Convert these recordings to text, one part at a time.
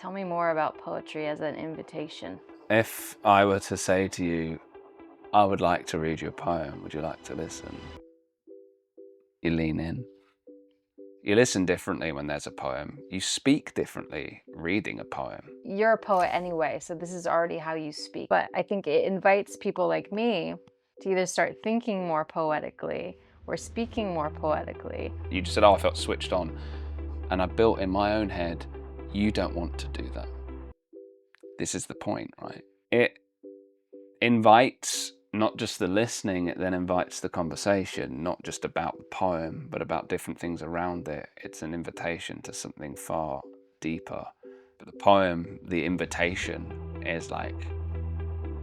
Tell me more about poetry as an invitation. If I were to say to you, I would like to read you a poem, would you like to listen? You lean in. You listen differently when there's a poem. You speak differently reading a poem. You're a poet anyway, so this is already how you speak. But I think it invites people like me to either start thinking more poetically or speaking more poetically. You just said, oh, I felt switched on. And I built in my own head, you don't want to do that. This is the point, right? It invites not just the listening, it then invites the conversation, not just about the poem, but about different things around it. It's an invitation to something far deeper. But the poem, the invitation is like,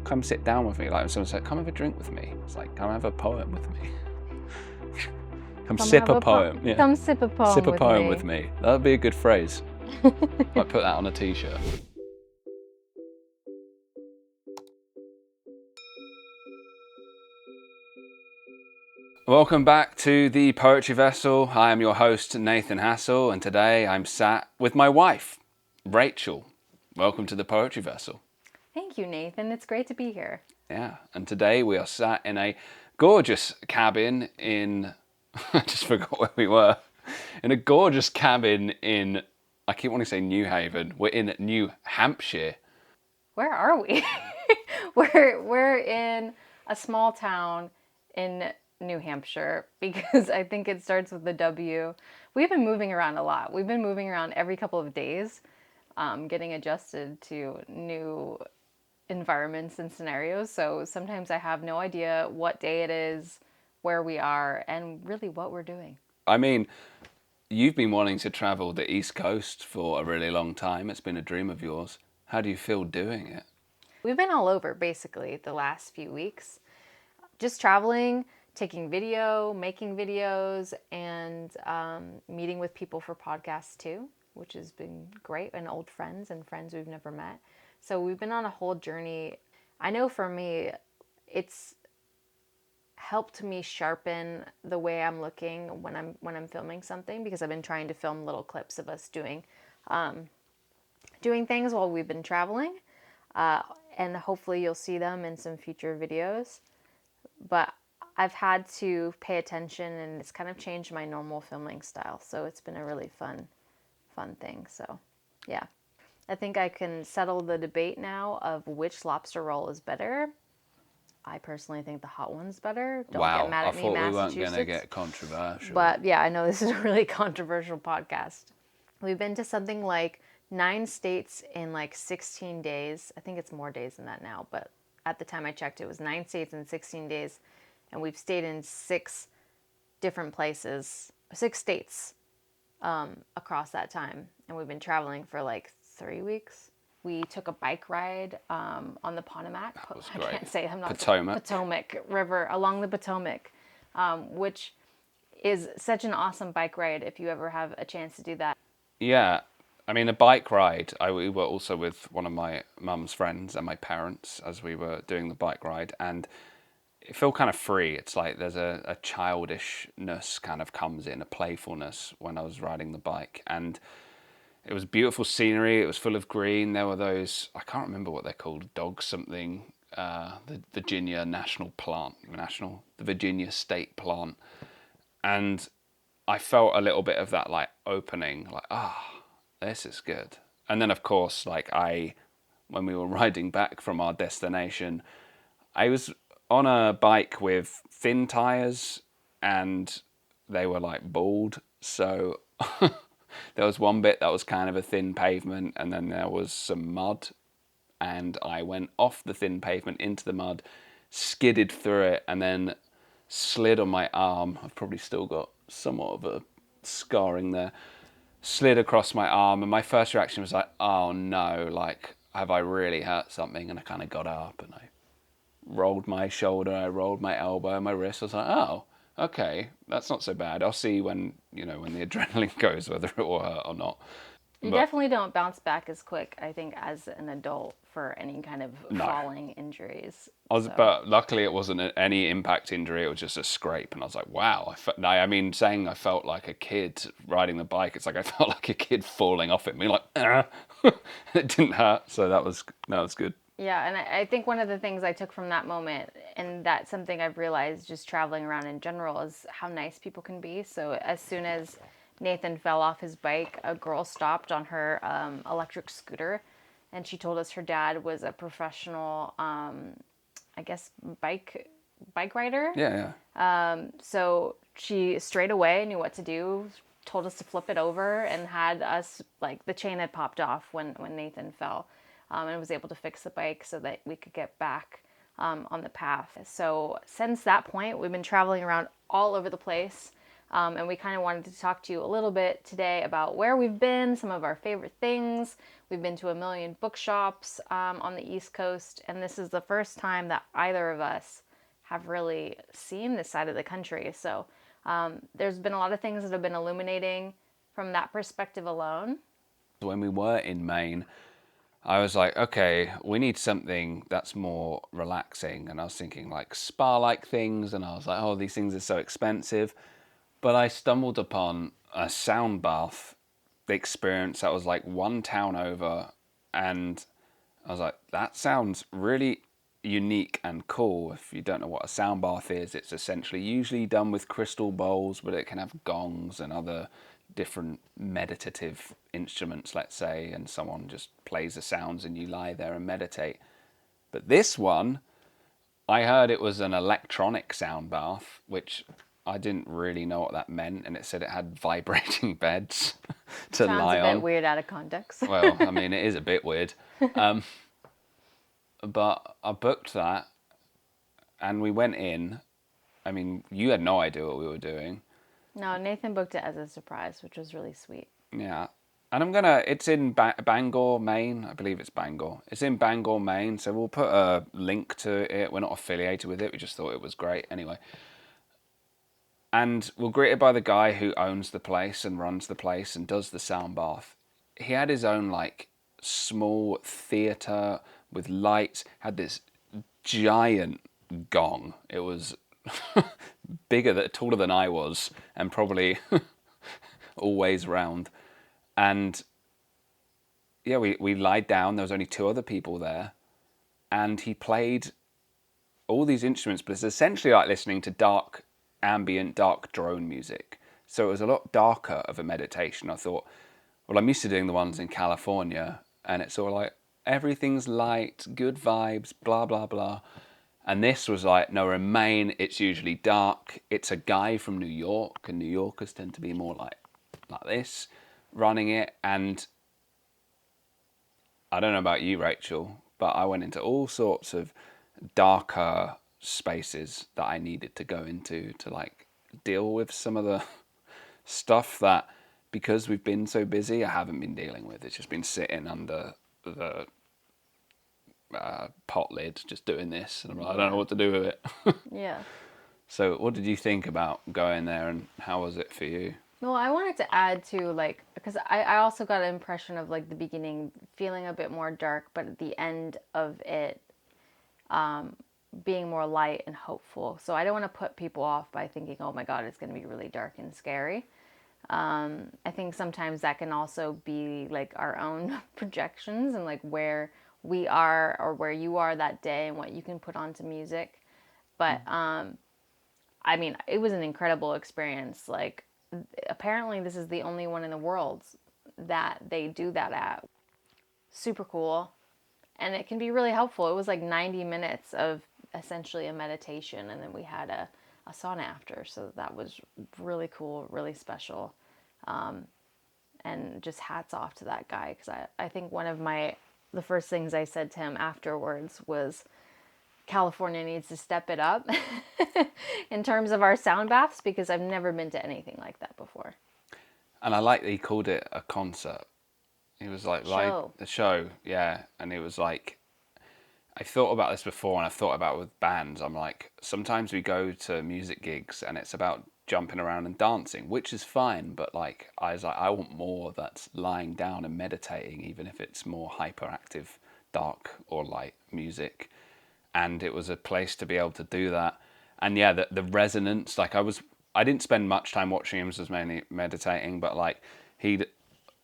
come sit down with me. Like when someone said, come have a drink with me. It's like, come have a poem with me. Come sip a poem. Yeah. Come sip a poem Sip a poem with me. That would be a good phrase. Might put that on a t-shirt. Welcome back to the Poetry Vessel. I am your host, Nathan Hassall, and today I'm sat with my wife, Rachel. Welcome to the Poetry Vessel. Thank you, Nathan. It's great to be here. Yeah, and today we are sat in a gorgeous cabin in... I just forgot where we were. In a gorgeous cabin in... I keep wanting to say New Haven. We're in New Hampshire. Where are we? We're in a small town in New Hampshire because I think it starts with the W. We've been moving around a lot. We've been moving around every couple of days, getting adjusted to new environments and scenarios. So sometimes I have no idea what day it is, where we are, and really what we're doing. I mean, you've been wanting to travel the East Coast for a really long time. It's been a dream of yours. How do you feel doing it? We've been all over basically the last few weeks, just traveling, taking video, making videos, and meeting with people for podcasts too, which has been great, and old friends and friends we've never met. So we've been on a whole journey. I know for me, it's helped me sharpen the way I'm looking when I'm filming something, because I've been trying to film little clips of us doing things while we've been traveling, and hopefully you'll see them in some future videos. But I've had to pay attention, and it's kind of changed my normal filming style. So it's been a really fun thing. So yeah, I think I can settle the debate now of which lobster roll is better. I personally think the hot one's better. Don't get mad at me, Massachusetts. I thought we weren't going to get controversial. But yeah, I know this is a really controversial podcast. We've been to something like 9 states in like 16 days. I think it's more days than that now, but at the time I checked, it was 9 states in 16 days. And we've stayed in 6 different places, 6 states across that time. And we've been traveling for like 3 weeks. We took a bike ride on the Potomac. I can't say I'm not Potomac River, along the Potomac, which is such an awesome bike ride if you ever have a chance to do that. Yeah, I mean, a bike ride. We were also with one of my mum's friends and my parents as we were doing the bike ride, and it felt kind of free. It's like there's a childishness kind of comes in, a playfulness when I was riding the bike. And it was beautiful scenery. It was full of green. There were those, I can't remember what they're called, dog something, the Virginia national plant, the Virginia state plant. And I felt a little bit of that like opening, like, this is good. And then of course, when we were riding back from our destination, I was on a bike with thin tires and they were like bald. So there was one bit that was kind of a thin pavement, and then there was some mud, and I went off the thin pavement into the mud, skidded through it, and then slid on my arm. I've probably still got somewhat of a scarring there. Slid across my arm, and my first reaction was like, oh no, like, have I really hurt something? And I kind of got up and I rolled my shoulder, I rolled my elbow, my wrist. I was like, oh, okay, that's not so bad. I'll see when the adrenaline goes, whether it will hurt or not. You But definitely don't bounce back as quick, I think, as an adult for any kind of no. falling injuries. So, But luckily it wasn't any impact injury. It was just a scrape, and I was like, "Wow!" I mean, saying I felt like a kid riding the bike, it's like I felt like a kid falling off it. Me like, ah. It didn't hurt, so that was good. yeah, and I think one of the things I took from that moment, and that's something I've realized just traveling around in general, is how nice people can be. So as soon as Nathan fell off his bike, a girl stopped on her electric scooter, and she told us her dad was a professional, I guess, bike rider. Yeah, So she straight away knew what to do, told us to flip it over, and had us, like, the chain had popped off when Nathan fell, and was able to fix the bike so that we could get back on the path. So since that point, we've been traveling around all over the place. And we kind of wanted to talk to you a little bit today about where we've been, some of our favorite things. We've been to a million bookshops on the East Coast, and this is the first time that either of us have really seen this side of the country. So there's been a lot of things that have been illuminating from that perspective alone. when we were in Maine, I was like, okay, we need something that's more relaxing. And I was thinking like spa like things. And I was like, oh, these things are so expensive. But I stumbled upon a sound bath experience that was like one town over. And I was like, that sounds really unique and cool. If you don't know what a sound bath is, it's essentially usually done with crystal bowls, but it can have gongs and other different meditative instruments, let's say, and someone just plays the sounds and you lie there and meditate. But this one, I heard it was an electronic sound bath, which I didn't really know what that meant, and it said it had vibrating beds to Sounds a lie bit on. weird out of context. Well, I mean, it is a bit weird. But I booked that and we went in. I mean, you had no idea what we were doing. No, Nathan booked it as a surprise, which was really sweet. Yeah. And it's in Bangor, Maine. I believe it's Bangor. It's in Bangor, Maine. So we'll put a link to it. We're not affiliated with it. We just thought it was great. Anyway. And we're greeted by the guy who owns the place and runs the place and does the sound bath. He had his own, like, small theatre with lights, had this giant gong. It was taller than I was, and probably always round. And yeah, we lied down. There was only two other people there, and he played all these instruments, but it's essentially like listening to dark ambient, dark drone music. So it was a lot darker of a meditation. I thought, well, I'm used to doing the ones in California, and it's all like everything's light, good vibes, blah blah blah. And this was like, no, in Maine, it's usually dark. It's a guy from New York, and New Yorkers tend to be more like this, running it. And I don't know about you, Rachel, but I went into all sorts of darker spaces that I needed to go into to like deal with some of the stuff that, because we've been so busy, I haven't been dealing with. It's just been sitting under the pot lid, just doing this, and I'm like, I don't know what to do with it. Yeah. So, what did you think about going there, and how was it for you? Well, I wanted to add to, like, because I also got an impression of, like, the beginning feeling a bit more dark, but at the end of it being more light and hopeful. So I don't want to put people off by thinking, oh my God, it's going to be really dark and scary. I think sometimes that can also be like our own projections and like where we are or where you are that day and what you can put onto music. But I mean, it was an incredible experience. Like, apparently, this is the only one in the world that they do that at. Super cool. And it can be really helpful. It was like 90 minutes of essentially a meditation, and then we had a sauna after. So that was really cool, really special. And just hats off to that guy, because I think the first things I said to him afterwards was, California needs to step it up in terms of our sound baths, because I've never been to anything like that before. And I like that he called it a concert. He was like Show. the show, yeah. And it was like, I thought about this before, and I've thought about it with bands. I'm like, sometimes we go to music gigs and it's about jumping around and dancing, which is fine, but like I was like, I want more that's lying down and meditating, even if it's more hyperactive, dark or light music. And it was a place to be able to do that. And yeah, the resonance, like I didn't spend much time watching him, so I was mainly meditating, but like he'd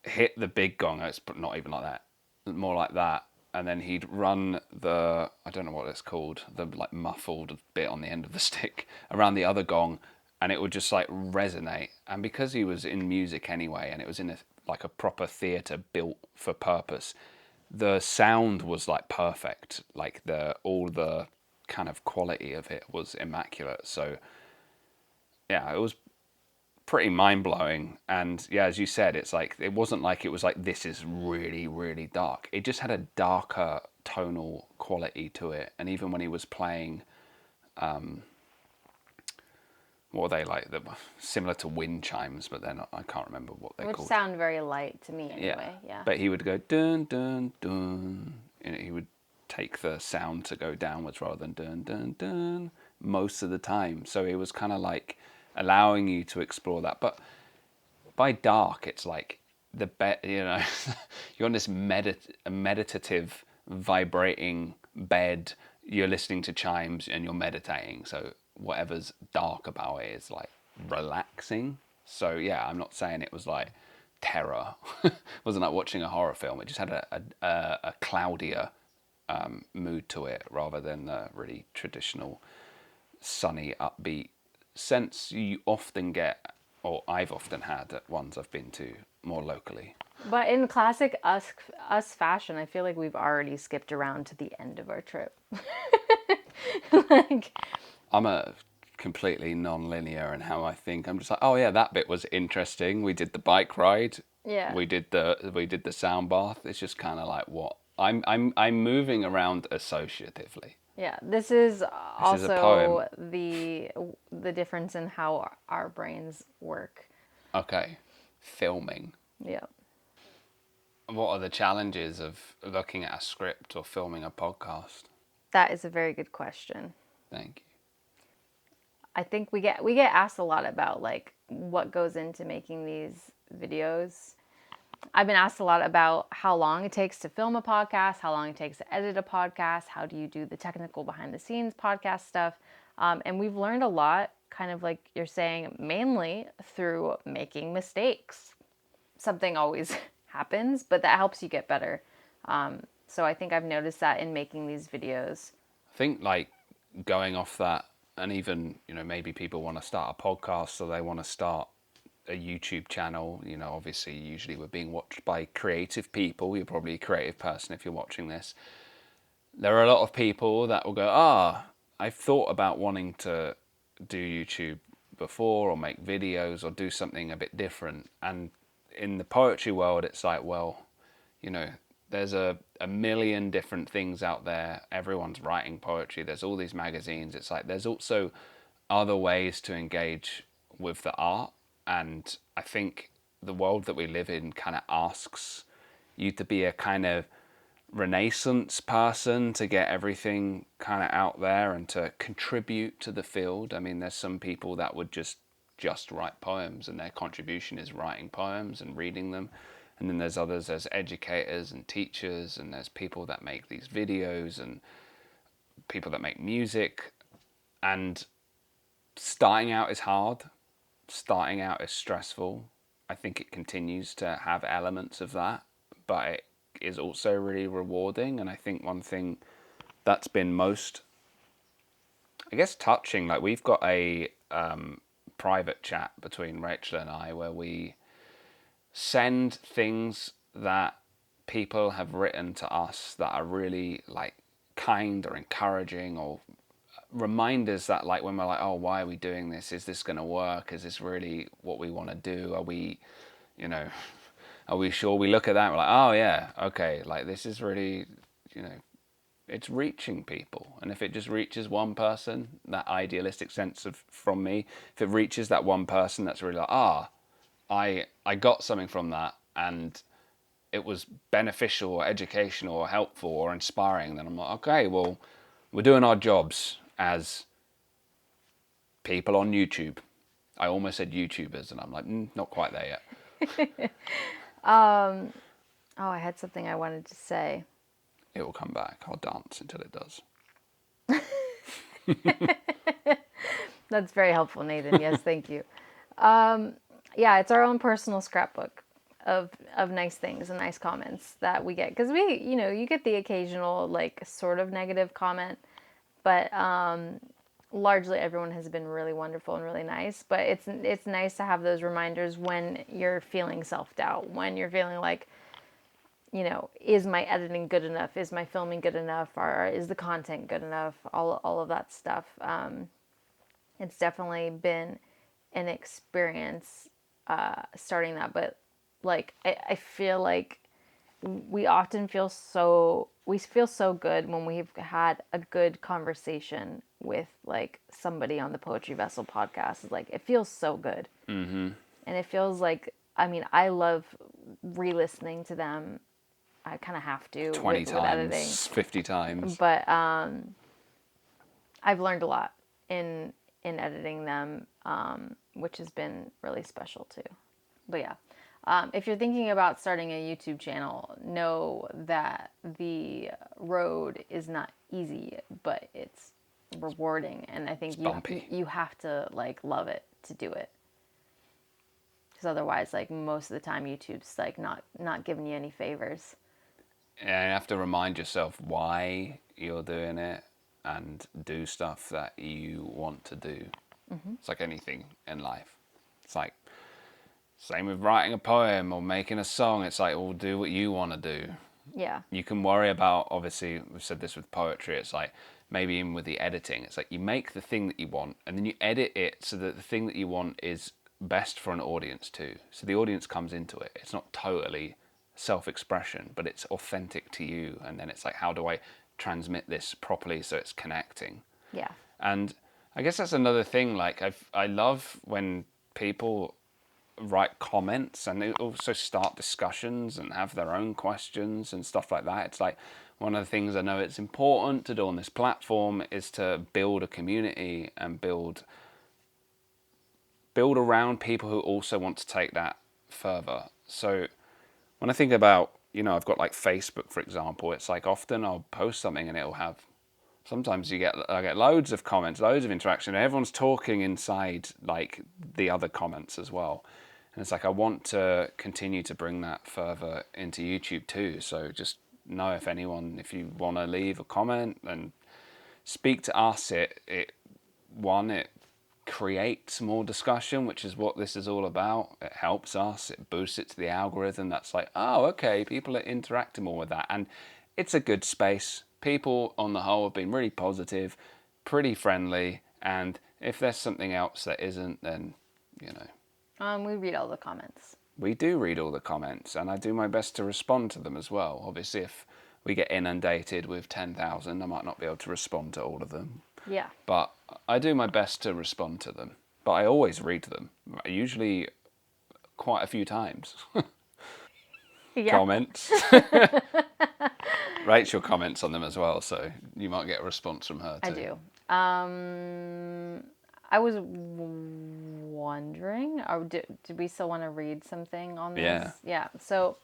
hit the big gong, it's not even like that, more like that, and then he'd run the, I don't know what it's called, the like muffled bit on the end of the stick around the other gong, and it would just like resonate. And because he was in music anyway, and it was in a like a proper theatre built for purpose, the sound was like perfect. Like all the kind of quality of it was immaculate. So yeah, it was pretty mind blowing. And yeah, as you said, it's like it wasn't like it was like this is really really dark. It just had a darker tonal quality to it. And even when he was playing, what were they like? Similar to wind chimes, but then I can't remember what they're Which called. sound very light to me Yeah, anyway. Yeah. but he would go dun dun dun. He would take the sound to go downwards rather than dun dun dun most of the time. So it was kind of like allowing you to explore that. But by dark, it's like you're on this meditative, vibrating bed. You're listening to chimes and you're meditating. So whatever's dark about it is like relaxing. So yeah, I'm not saying it was like terror. It wasn't like watching a horror film. It just had a cloudier mood to it rather than the really traditional sunny, upbeat sense you often get, or I've often had at ones I've been to more locally. But in classic us fashion, I feel like we've already skipped around to the end of our trip. Like, I'm a completely non-linear in how I think. I'm just like, oh yeah, that bit was interesting. We did the bike ride. yeah. We did the sound bath. It's just kind of like what I'm moving around associatively. Yeah, this is This is a poem. also the difference in how our brains work. Okay, filming. Yeah. What are the challenges of looking at a script or filming a podcast? That is a very good question. Thank you. I think we get asked a lot about like what goes into making these videos. I've been asked a lot about how long it takes to film a podcast, how long it takes to edit a podcast, how do you do the technical behind the scenes podcast stuff. And we've learned a lot, kind of like you're saying, mainly through making mistakes. Something always happens, but that helps you get better. So I think I've noticed that in making these videos. I think like going off that, and even maybe people want to start a podcast or they want to start a YouTube channel. Obviously, usually we're being watched by creative people. You're probably a creative person if you're watching this. There are a lot of people that will go, I've thought about wanting to do YouTube before or make videos or do something a bit different. And in the poetry world, it's like, well, there's a million different things out there. Everyone's writing poetry. There's all these magazines. It's like there's also other ways to engage with the art. And I think the world that we live in kind of asks you to be a kind of Renaissance person to get everything kind of out there and to contribute to the field. I mean, there's some people that would just write poems and their contribution is writing poems and reading them. And then there's others, there's educators and teachers, and there's people that make these videos and people that make music. And starting out is hard. Starting out is stressful. I think it continues to have elements of that, but it is also really rewarding. And I think one thing that's been most, I guess, touching, like we've got a private chat between Rachel and I where we send things that people have written to us that are really like kind or encouraging or reminders that like when we're like, oh, why are we doing this? Is this going to work? Is this really what we want to do? Are we, are we sure? We look at that and we're like, oh yeah, okay, like this is really, it's reaching people. And if it just reaches one person, that idealistic sense of from me, if it reaches that one person that's really like, I got something from that and it was beneficial or educational or helpful or inspiring, then I'm like, okay, well, we're doing our jobs as people on YouTube. I almost said YouTubers, and I'm like, not quite there yet. Oh, I had something I wanted to say. It will come back. I'll dance until it does. That's very helpful, Nathan. Yes, thank you. Yeah, it's our own personal scrapbook of nice things and nice comments that we get, because you get the occasional like sort of negative comment, but largely everyone has been really wonderful and really nice. But it's nice to have those reminders when you're feeling self-doubt, when you're feeling like, is my editing good enough? Is my filming good enough? Or is the content good enough? All of that stuff. It's definitely been an experience starting that. But like, I feel like we feel so good when we've had a good conversation with like somebody on the Poetry Vessel podcast. It's like, it feels so good. Mm-hmm. And it feels like, I mean, I love re-listening to them. I kind of have to 20 with editing, times, 50 times. but I've learned a lot in editing them, which has been really special too. But yeah, if you're thinking about starting a YouTube channel, know that the road is not easy, but it's rewarding, and I think It's bumpy. you have to like love it to do it. Because otherwise, like most of the time, YouTube's like not giving you any favors. And you have to remind yourself why you're doing it and do stuff that you want to do. Mm-hmm. It's like anything in life. It's like, same with writing a poem or making a song. It's like, well, do what you want to do. Yeah. You can worry about, obviously, we've said this with poetry, it's like, maybe even with the editing, it's like you make the thing that you want and then you edit it so that the thing that you want is best for an audience too. So the audience comes into it. It's not totally self-expression, but it's authentic to you. And then it's like, how do I transmit this properly so it's connecting? Yeah. And I guess that's another thing. Like I love when people write comments and they also start discussions and have their own questions and stuff like that. It's like one of the things I know it's important to do on this platform is to build a community and build around people who also want to take that further. So when I think about, I've got like Facebook, for example, it's like often I'll post something and it'll have, sometimes I get loads of comments, loads of interaction. Everyone's talking inside like the other comments as well. And it's like, I want to continue to bring that further into YouTube too. So just know if you want to leave a comment and speak to us, it creates more discussion, which is what this is all about. It helps us, it boosts it to the algorithm. That's like, oh, okay, people are interacting more with that. And it's a good space. People on the whole have been really positive, pretty friendly. And if there's something else that isn't, then, We read all the comments. we do read all the comments and I do my best to respond to them as well. Obviously, if we get inundated with 10,000, I might not be able to respond to all of them. Yeah. But I do my best to respond to them. But I always read them, usually quite a few times. Yeah. Comments. Rachel comments on them as well, so you might get a response from her too. I do. I was wondering, do we still want to read something on this? Yeah. Yeah. So,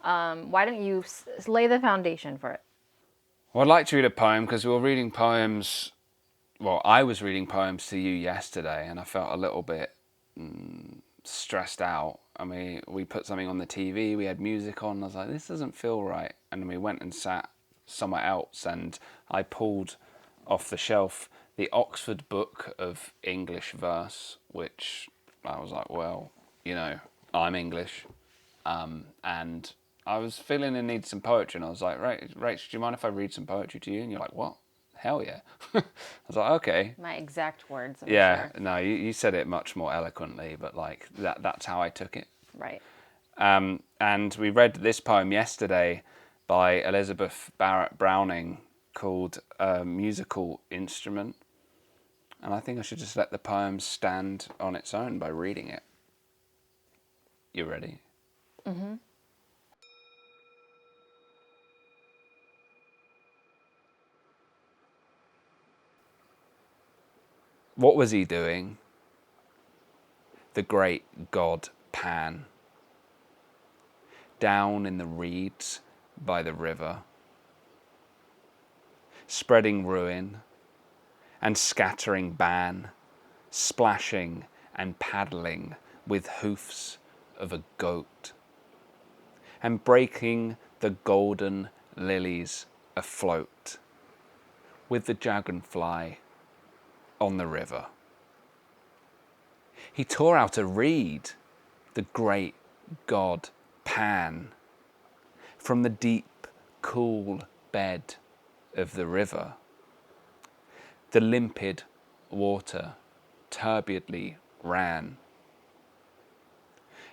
why don't you lay the foundation for it? Well, I'd like to read a poem because we were reading poems. Well, I was reading poems to you yesterday, and I felt a little bit stressed out. I mean, we put something on the TV, we had music on, and I was like, this doesn't feel right. And then we went and sat somewhere else, and I pulled off the shelf the Oxford Book of English Verse, which I was like, well, I'm English, and I was feeling the need some poetry, and I was like, Rach, do you mind if I read some poetry to you? And you're like, what? Hell yeah. I was like, okay. My exact words, I'm Yeah, sure. no, you said it much more eloquently, but like that's how I took it. Right. And we read this poem yesterday by Elizabeth Barrett Browning called Musical Instrument. And I think I should just let the poem stand on its own by reading it. You ready? Mm-hmm. What was he doing? the great god Pan. Down in the reeds by the river, spreading ruin and scattering ban, splashing and paddling with hoofs of a goat, and breaking the golden lilies afloat with the dragonfly on the river. He tore out a reed, the great god Pan, from the deep, cool bed of the river. The limpid water turbidly ran,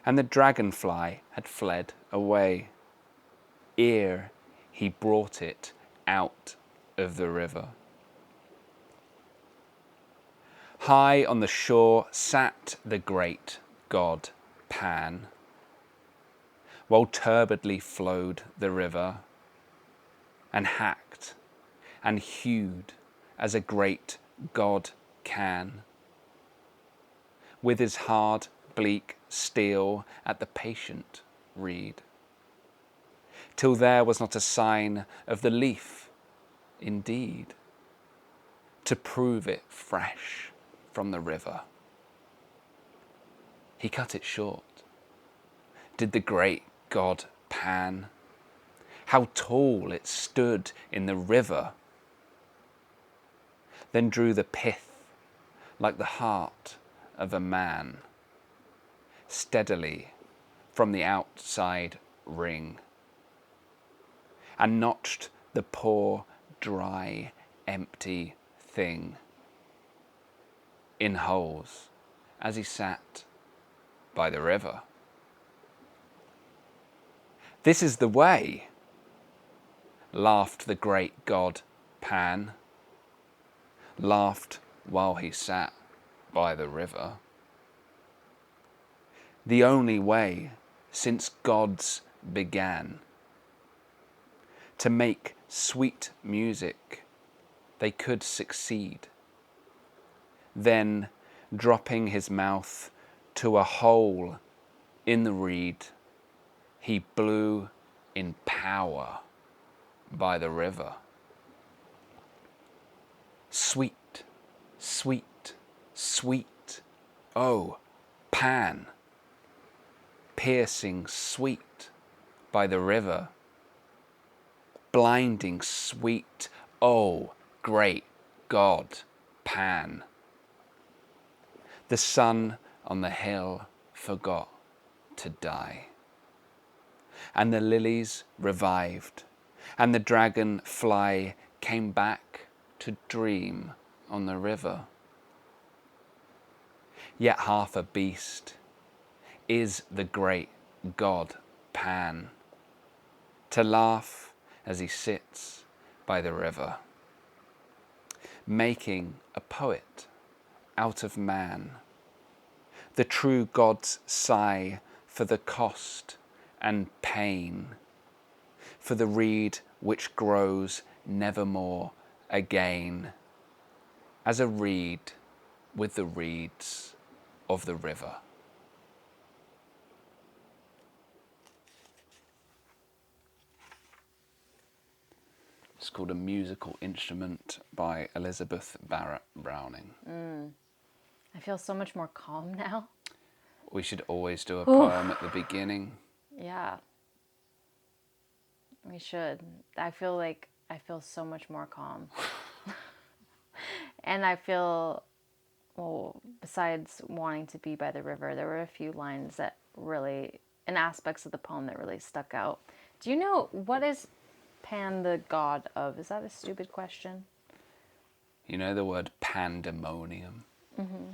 and the dragonfly had fled away ere he brought it out of the river. High on the shore sat the great god Pan, while turbidly flowed the river, and hacked and hewed as a great god can, with his hard, bleak steel at the patient reed, till there was not a sign of the leaf, indeed, to prove it fresh from the river. He cut it short, did the great god Pan. How tall it stood in the river, then drew the pith like the heart of a man, steadily from the outside ring, and notched the poor, dry, empty thing in holes as he sat by the river. This is the way, laughed the great god Pan, laughed while he sat by the river. The only way since gods began to make sweet music they could succeed. Then, dropping his mouth to a hole in the reed, he blew in power by the river. Sweet, sweet, sweet, oh, Pan, piercing sweet by the river, blinding sweet, oh, great god Pan. The sun on the hill forgot to die, and the lilies revived, and the dragonfly came back to dream on the river. Yet half a beast is the great god Pan, to laugh as he sits by the river, making a poet out of man. The true gods sigh for the cost and pain, for the reed which grows nevermore again, as a reed with the reeds of the river. It's called A Musical Instrument by Elizabeth Barrett Browning. I feel so much more calm now. We should always do a poem at the beginning. Yeah. We should. I feel so much more calm. And I feel, well, besides wanting to be by the river, there were a few lines that really, and aspects of the poem that really stuck out. Do you know, what is Pan the god of? Is that a stupid question? You know the word pandemonium? Mm-hmm.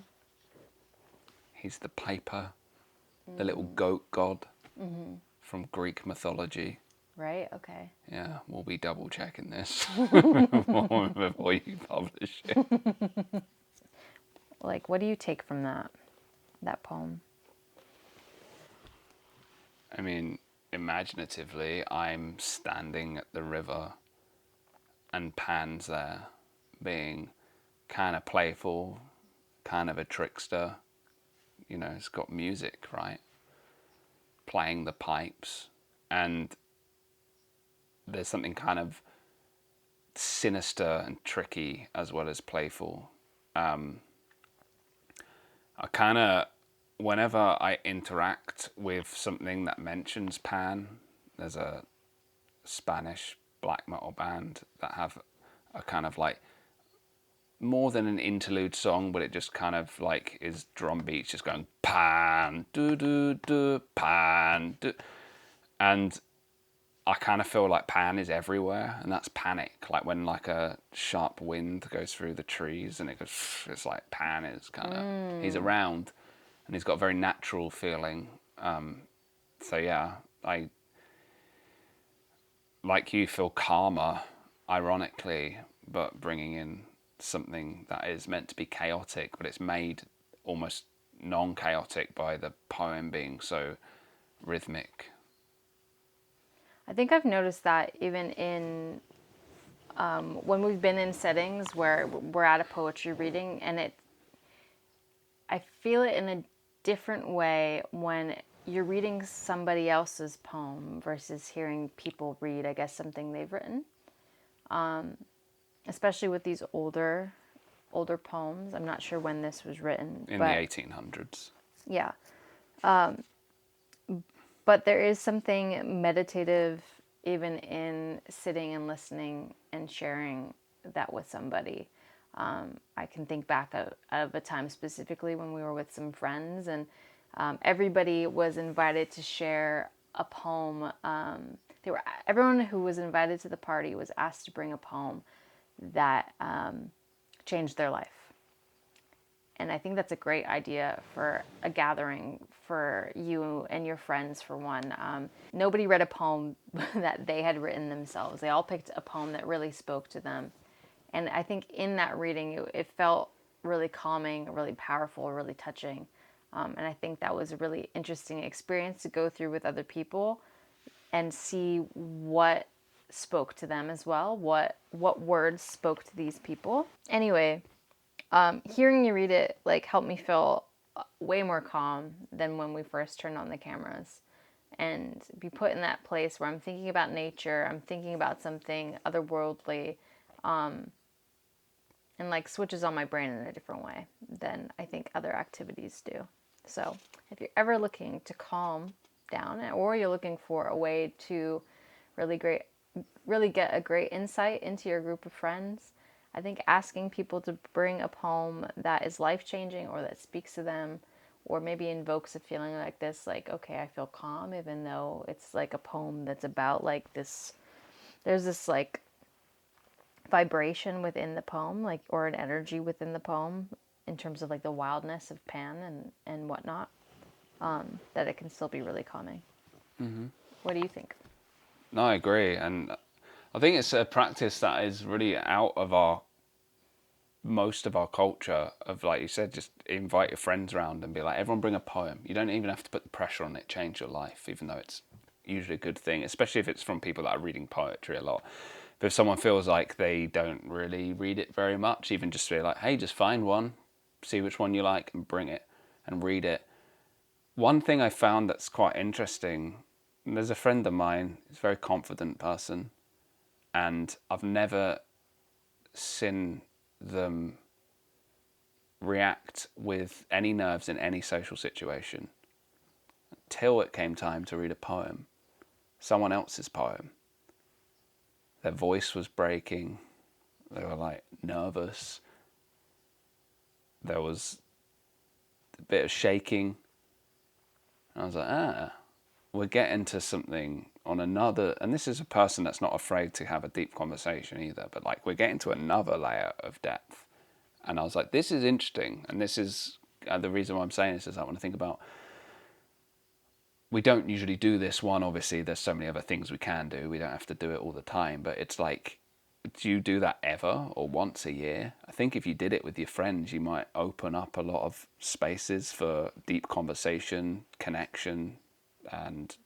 He's the piper, the little goat god from Greek mythology. Right? Okay. Yeah, we'll be double checking this before you publish it. Like, what do you take from that poem? I mean, imaginatively, I'm standing at the river and Pan's there, being kind of playful, kind of a trickster, it's got music, right? Playing the pipes, and there's something kind of sinister and tricky as well as playful. I kind of, whenever I interact with something that mentions Pan, there's a Spanish black metal band that have a kind of like more than an interlude song, but it just kind of like is drum beats just going Pan, do do do, Pan, do. And I kind of feel like Pan is everywhere, and that's panic. Like when like a sharp wind goes through the trees, and it goes. It's like Pan is kind of he's around, and he's got a very natural feeling. So yeah, I like you feel calmer, ironically, but bringing in something that is meant to be chaotic, but it's made almost non-chaotic by the poem being so rhythmic. I think I've noticed that even in when we've been in settings where we're at a poetry reading, and I feel it in a different way when you're reading somebody else's poem versus hearing people read, I guess, something they've written. Especially with these older poems. I'm not sure when this was written. In but the 1800s. Yeah. But there is something meditative even in sitting and listening and sharing that with somebody. I can think back of a time specifically when we were with some friends, and everybody was invited to share a poem. Everyone who was invited to the party was asked to bring a poem that changed their life. And I think that's a great idea for a gathering for you and your friends, for one. Nobody read a poem that they had written themselves. They all picked a poem that really spoke to them. And I think in that reading, it felt really calming, really powerful, really touching. And I think that was a really interesting experience to go through with other people and see what spoke to them as well, what words spoke to these people. Anyway, hearing you read it like helped me feel way more calm than when we first turned on the cameras, and be put in that place where I'm thinking about nature, I'm thinking about something otherworldly, and like switches on my brain in a different way than I think other activities do. So if you're ever looking to calm down, or you're looking for a way to really get a great insight into your group of friends, I think asking people to bring a poem that is life-changing or that speaks to them, or maybe invokes a feeling like this, like, okay, I feel calm, even though it's like a poem that's about like this, there's this like vibration within the poem, like, or an energy within the poem in terms of like the wildness of Pan and whatnot, that it can still be really calming. What do you think? No, I agree. And I think it's a practice that is really out of our most of our culture of, like you said, just invite your friends around and be like, everyone bring a poem. You don't even have to put the pressure on it, change your life, even though it's usually a good thing, especially if it's from people that are reading poetry a lot. But if someone feels like they don't really read it very much, even just be like, hey, just find one, see which one you like and bring it and read it. One thing I found that's quite interesting, there's a friend of mine, he's a very confident person, and I've never seen them react with any nerves in any social situation till it came time to read a poem, someone else's poem. Their voice was breaking, they were like nervous, there was a bit of shaking, and I was like, we're getting to something on another, and this is a person that's not afraid to have a deep conversation either, but like we're getting to another layer of depth. And I was like, this is interesting. And this is the reason why I'm saying this is I want to think about, we don't usually do this one. Obviously, there's so many other things we can do. We don't have to do it all the time. But it's like, do you do that ever or once a year? I think if you did it with your friends, you might open up a lot of spaces for deep conversation, connection, and,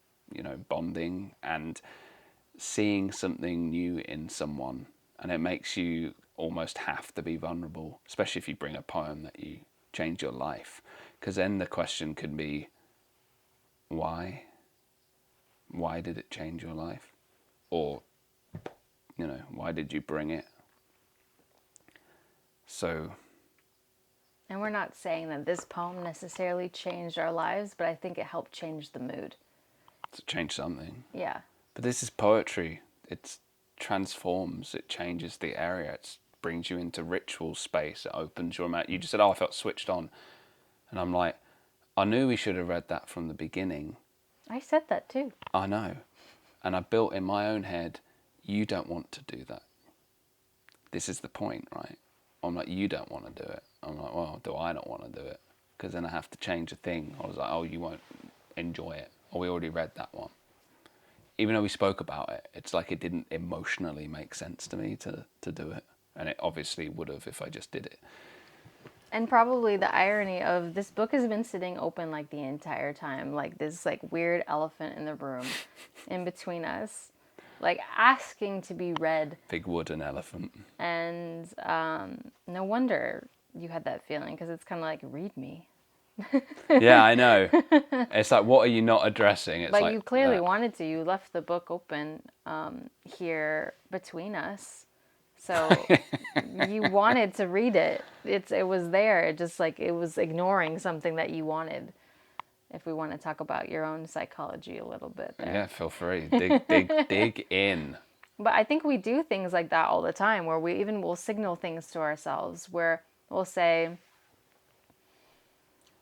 bonding and seeing something new in someone. And it makes you almost have to be vulnerable, especially if you bring a poem that you change your life. Because then the question could be, why? Why did it change your life? Or, why did you bring it? So... And we're not saying that this poem necessarily changed our lives, but I think it helped change the mood. to change something. Yeah. But this is poetry. It transforms. It changes the area. It brings you into ritual space. It opens your mouth. You just said, "Oh, I felt switched on," and I'm like, I knew we should have read that from the beginning. I said that too. I know, and I built in my own head, you don't want to do that. This is the point, right? I'm like, you don't want to do it. I'm like, well, do I not want to do it? Because then I have to change a thing. I was like, oh, you won't enjoy it. Or we already read that one. Even though we spoke about it, it's like it didn't emotionally make sense to me to do it. And it obviously would have if I just did it. And probably the irony of this book has been sitting open like the entire time, like this like weird elephant in the room in between us, like asking to be read. Big wooden elephant. And no wonder you had that feeling, because it's kind of like, read me. Yeah, I know. It's like, what are you not addressing? It's But like you clearly that. wanted to. You left the book open here between us. So you wanted to read it. It was there. It just like it was ignoring something that you wanted. If we want to talk about your own psychology a little bit there. Yeah, feel free. Dig in. But I think we do things like that all the time, where we even will signal things to ourselves, where we'll say,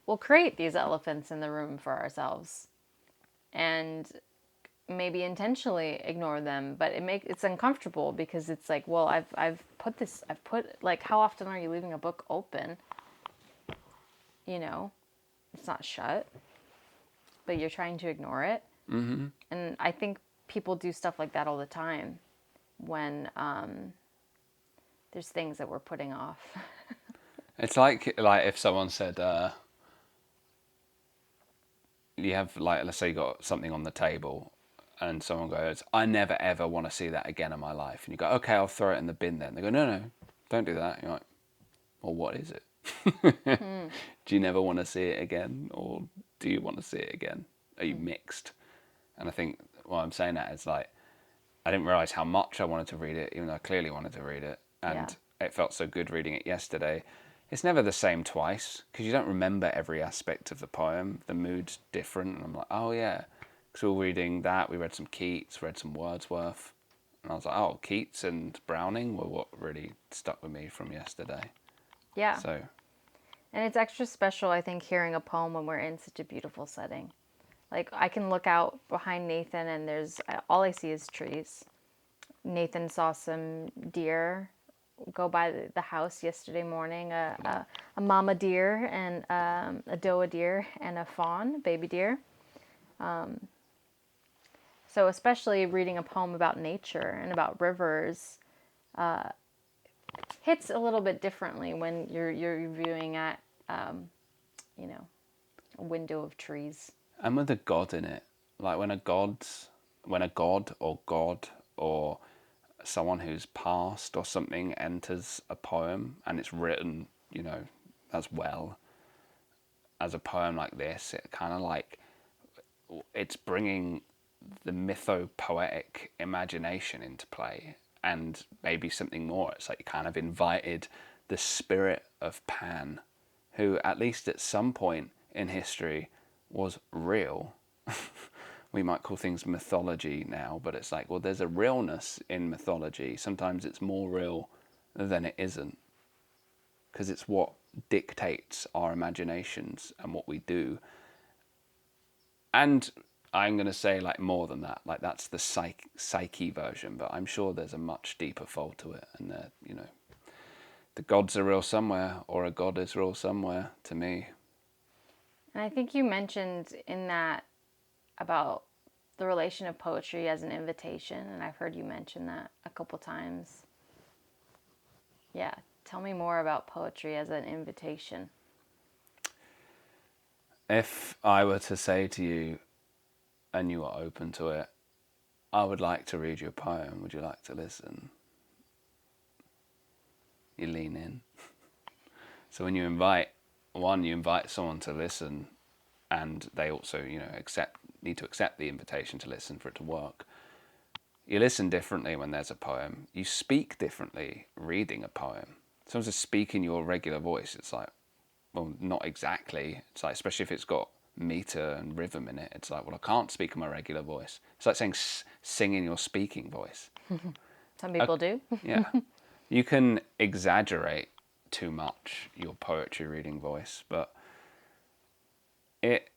we'll create these elephants in the room for ourselves, and maybe intentionally ignore them, but it's uncomfortable because it's like, well, I've put like, how often are you leaving a book open? It's not shut, but you're trying to ignore it. Mm-hmm. And I think people do stuff like that all the time when there's things that we're putting off. It's like if someone said, you have, like, let's say you got something on the table and someone goes, I never ever want to see that again in my life. And you go, okay, I'll throw it in the bin then. They go, no, don't do that. You're like, well, what is it? Do you never want to see it again? Or do you want to see it again? Are you mixed? And I think what I'm saying that is like, I didn't realise how much I wanted to read it, even though I clearly wanted to read it. And it felt so good reading it yesterday. It's never the same twice, because you don't remember every aspect of the poem. The mood's different. And I'm like, oh yeah. Because we were reading that, we read some Keats, read some Wordsworth. And I was like, oh, Keats and Browning were what really stuck with me from yesterday. Yeah. So, and it's extra special, I think, hearing a poem when we're in such a beautiful setting. Like, I can look out behind Nathan and all I see is trees. Nathan saw some deer go by the house yesterday morning, a mama deer and a doe deer and a fawn, baby deer. So especially reading a poem about nature and about rivers hits a little bit differently when you're viewing at, a window of trees. and with a god in it, like when a god or someone who's passed or something enters a poem and it's written, as well as a poem like this, it kind of like, it's bringing the mythopoetic imagination into play and maybe something more. It's like you kind of invited the spirit of Pan, who at least at some point in history was real. We might call things mythology now, but it's like, well, there's a realness in mythology. Sometimes it's more real than it isn't, because it's what dictates our imaginations and what we do. And I'm going to say, like, more than that. Like, that's the psyche version, but I'm sure there's a much deeper fold to it. And, the gods are real somewhere, or a god is real somewhere, to me. And I think you mentioned in that about the relation of poetry as an invitation, and I've heard you mention that a couple times. Yeah, tell me more about poetry as an invitation. If I were to say to you, and you are open to it, I would like to read you a poem, would you like to listen? You lean in. So when you invite one, you invite someone to listen, and they also, need to accept the invitation to listen for it to work. You listen differently when there's a poem. You speak differently reading a poem. Sometimes to speak in your regular voice, it's like, well, not exactly. It's like, especially if it's got meter and rhythm in it, it's like, well, I can't speak in my regular voice. It's like saying sing in your speaking voice. Some people do. Yeah. You can exaggerate too much your poetry reading voice, but it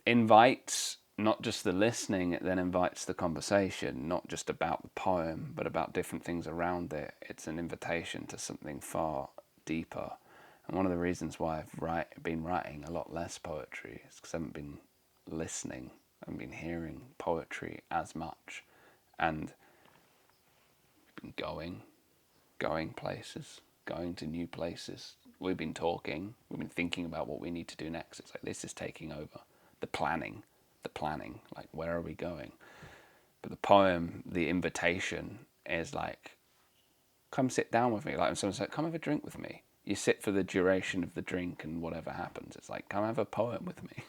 invites not just the listening, it then invites the conversation, not just about the poem, but about different things around it. It's an invitation to something far deeper. And one of the reasons why I've been writing a lot less poetry is because I haven't been listening, I haven't been hearing poetry as much. And I've been going places, going to new places. We've been talking, we've been thinking about what we need to do next. It's like, this is taking over. The planning, like, where are we going? But the poem, the invitation is like, come sit down with me. Like when someone's like, come have a drink with me. You sit for the duration of the drink and whatever happens. It's like, come have a poem with me.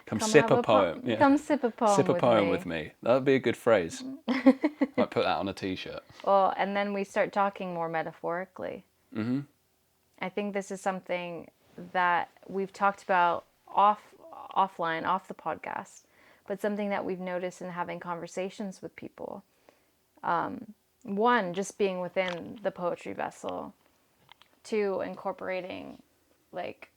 Come sip a poem. Yeah. Come sip a poem Sip a with poem me. with me. That would be a good phrase. Might put that on a t-shirt. Well, and then we start talking more metaphorically. Mm-hmm. I think this is something that we've talked about offline, off the podcast, but something that we've noticed in having conversations with people. One, just being within the poetry vessel. Two, incorporating like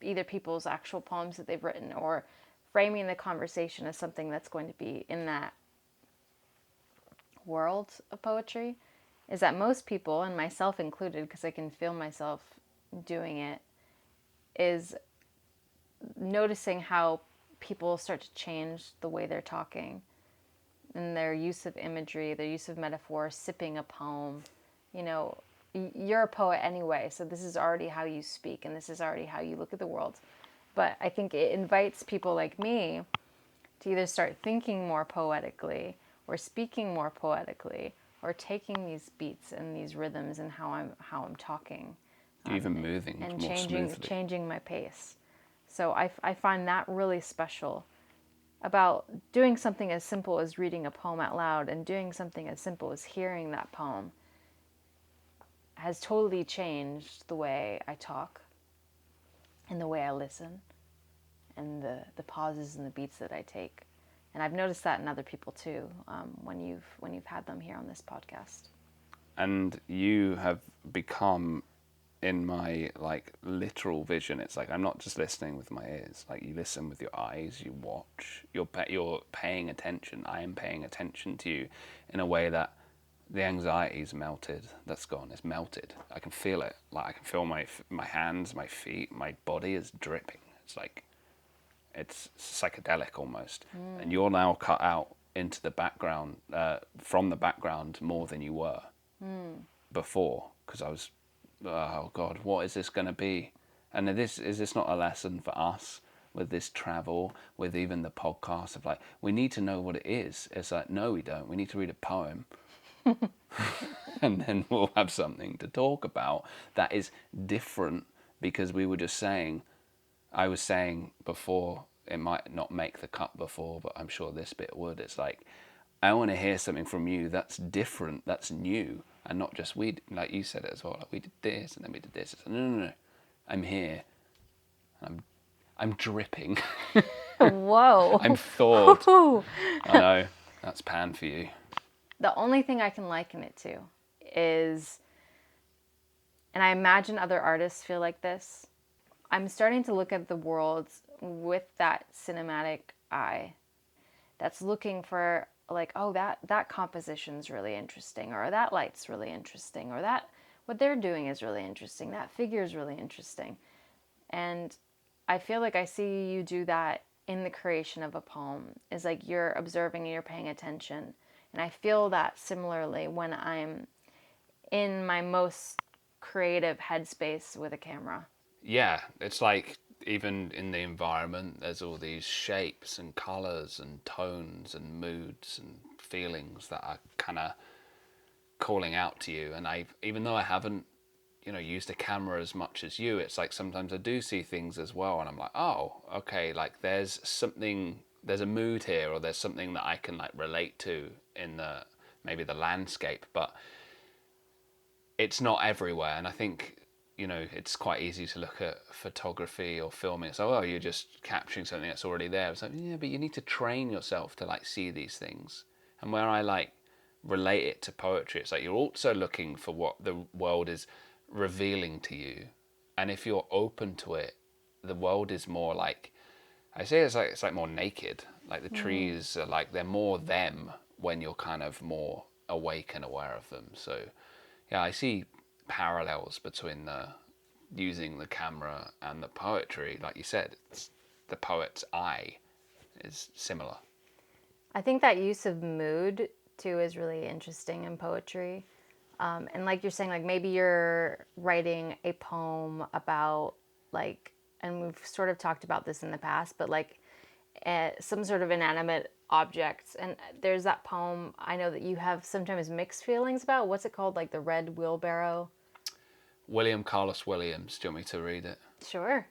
either people's actual poems that they've written or framing the conversation as something that's going to be in that world of poetry, is that most people, and myself included, because I can feel myself doing it, is noticing how people start to change the way they're talking and their use of imagery, their use of metaphor, sipping a poem. You know, you're a poet anyway, so this is already how you speak and this is already how you look at the world. But I think it invites people like me to either start thinking more poetically or speaking more poetically or taking these beats and these rhythms and how I'm talking. Even moving And more smoothly. changing my pace. So I find that really special about doing something as simple as reading a poem out loud and doing something as simple as hearing that poem has totally changed the way I talk and the way I listen and the pauses and the beats that I take. And I've noticed that in other people too, when you've had them here on this podcast. And you have become, in my like literal vision, it's like I'm not just listening with my ears. Like you listen with your eyes, you watch, you're paying attention. I am paying attention to you in a way that the anxiety's melted. That's gone. It's melted. I can feel it. Like I can feel my hands, my feet, my body is dripping. It's like it's psychedelic almost. And you're now cut out into the background, from the background more than you were before, because I was, oh God, what is this going to be? And is this not a lesson for us with this travel, with even the podcast of like, we need to know what it is. It's like, no, we don't. We need to read a poem. And then we'll have something to talk about that is different, because we were just saying, I was saying before, it might not make the cut before, but I'm sure this bit would. It's like, I want to hear something from you that's different, that's new, and not just like you said it as well. Like we did this and then we did this. It's like, no. I'm here. I'm dripping. Whoa. I'm thawed. I know. That's pan for you. The only thing I can liken it to is, and I imagine other artists feel like this, I'm starting to look at the world with that cinematic eye that's looking for like, oh, that composition's really interesting, or that light's really interesting, or that what they're doing is really interesting, that figure's really interesting. And I feel like I see you do that in the creation of a poem. Is like you're observing and you're paying attention. And I feel that similarly when I'm in my most creative headspace with a camera. Yeah, it's like even in the environment, there's all these shapes and colours and tones and moods and feelings that are kind of calling out to you. And even though I haven't, used a camera as much as you, it's like sometimes I do see things as well, and I'm like, oh, okay, like there's a mood here, or there's something that I can like relate to in the maybe the landscape, but it's not everywhere. And I think it's quite easy to look at photography or filming. So, oh, you're just capturing something that's already there. It's like, yeah, but you need to train yourself to like see these things. And where I like relate it to poetry, it's like you're also looking for what the world is revealing to you. And if you're open to it, the world is more like, I say it's like more naked. Like the trees are like, they're more them when you're kind of more awake and aware of them. So yeah, I see parallels between the using the camera and the poetry. Like you said, it's the poet's eye is similar. I think that use of mood too is really interesting in poetry. And like you're saying, like maybe you're writing a poem about like, and we've sort of talked about this in the past, but like some sort of inanimate objects. And there's that poem I know that you have sometimes mixed feelings about. What's it called? Like the Red Wheelbarrow? William Carlos Williams, do you want me to read it? Sure.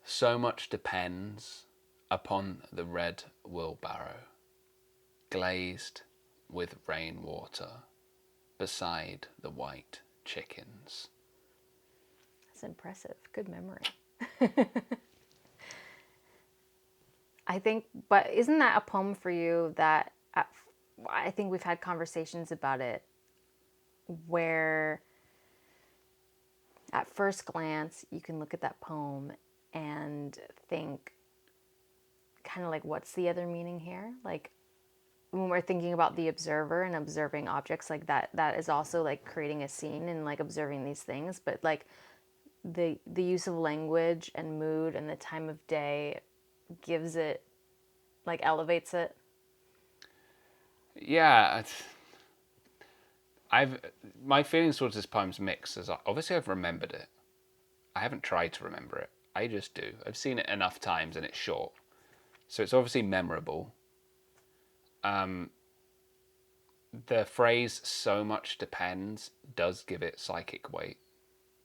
So much depends upon the red wheelbarrow, glazed with rainwater, beside the white chickens. That's impressive. Good memory. I think, but isn't that a poem for you that I think we've had conversations about it where at first glance you can look at that poem and think kind of like, what's the other meaning here? Like when we're thinking about the observer and observing objects like that is also like creating a scene and like observing these things, but like the use of language and mood and the time of day gives it, like elevates it. Yeah, I've my feelings towards this poem's mixed. As obviously I've remembered it. I haven't tried to remember it. I just do. I've seen it enough times and it's short, so it's obviously memorable. The phrase "so much depends" does give it psychic weight.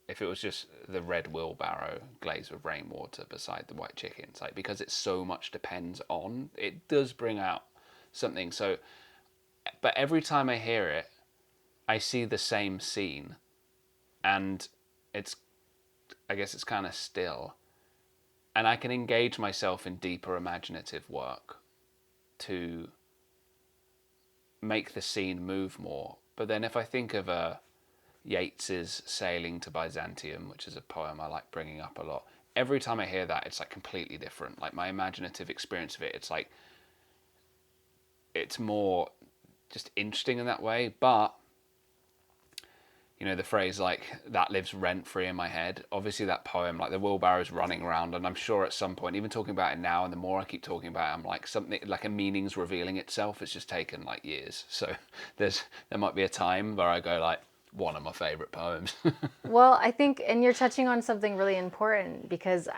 If it was just the red wheelbarrow glazed with rainwater beside the white chickens, like because it's so much depends on, it does bring out something. So, but every time I hear it, I see the same scene, and it's, I guess it's kind of still, and I can engage myself in deeper imaginative work to make the scene move more. But then if I think of Yeats's Sailing to Byzantium, which is a poem I like bringing up a lot, every time I hear that, it's like completely different. Like my imaginative experience of it, it's like, it's more just interesting in that way. But the phrase like that lives rent free in my head. Obviously, that poem, like the wheelbarrow's running around, and I'm sure at some point, even talking about it now, and the more I keep talking about it, I'm like something like a meaning's revealing itself. It's just taken like years. So there might be a time where I go like, one of my favorite poems. Well, I think, and you're touching on something really important because,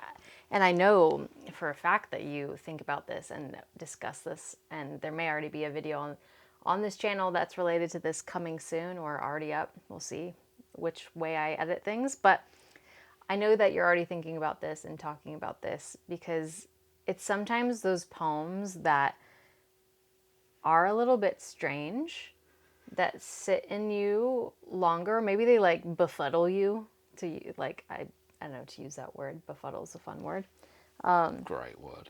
and I know for a fact that you think about this and discuss this, and there may already be a video on this channel that's related to this coming soon or already up. We'll see which way I edit things. But I know that you're already thinking about this and talking about this because it's sometimes those poems that are a little bit strange that sit in you longer. Maybe they like befuddle you to like, I don't know, to use that word. Befuddle is a fun word. Great word.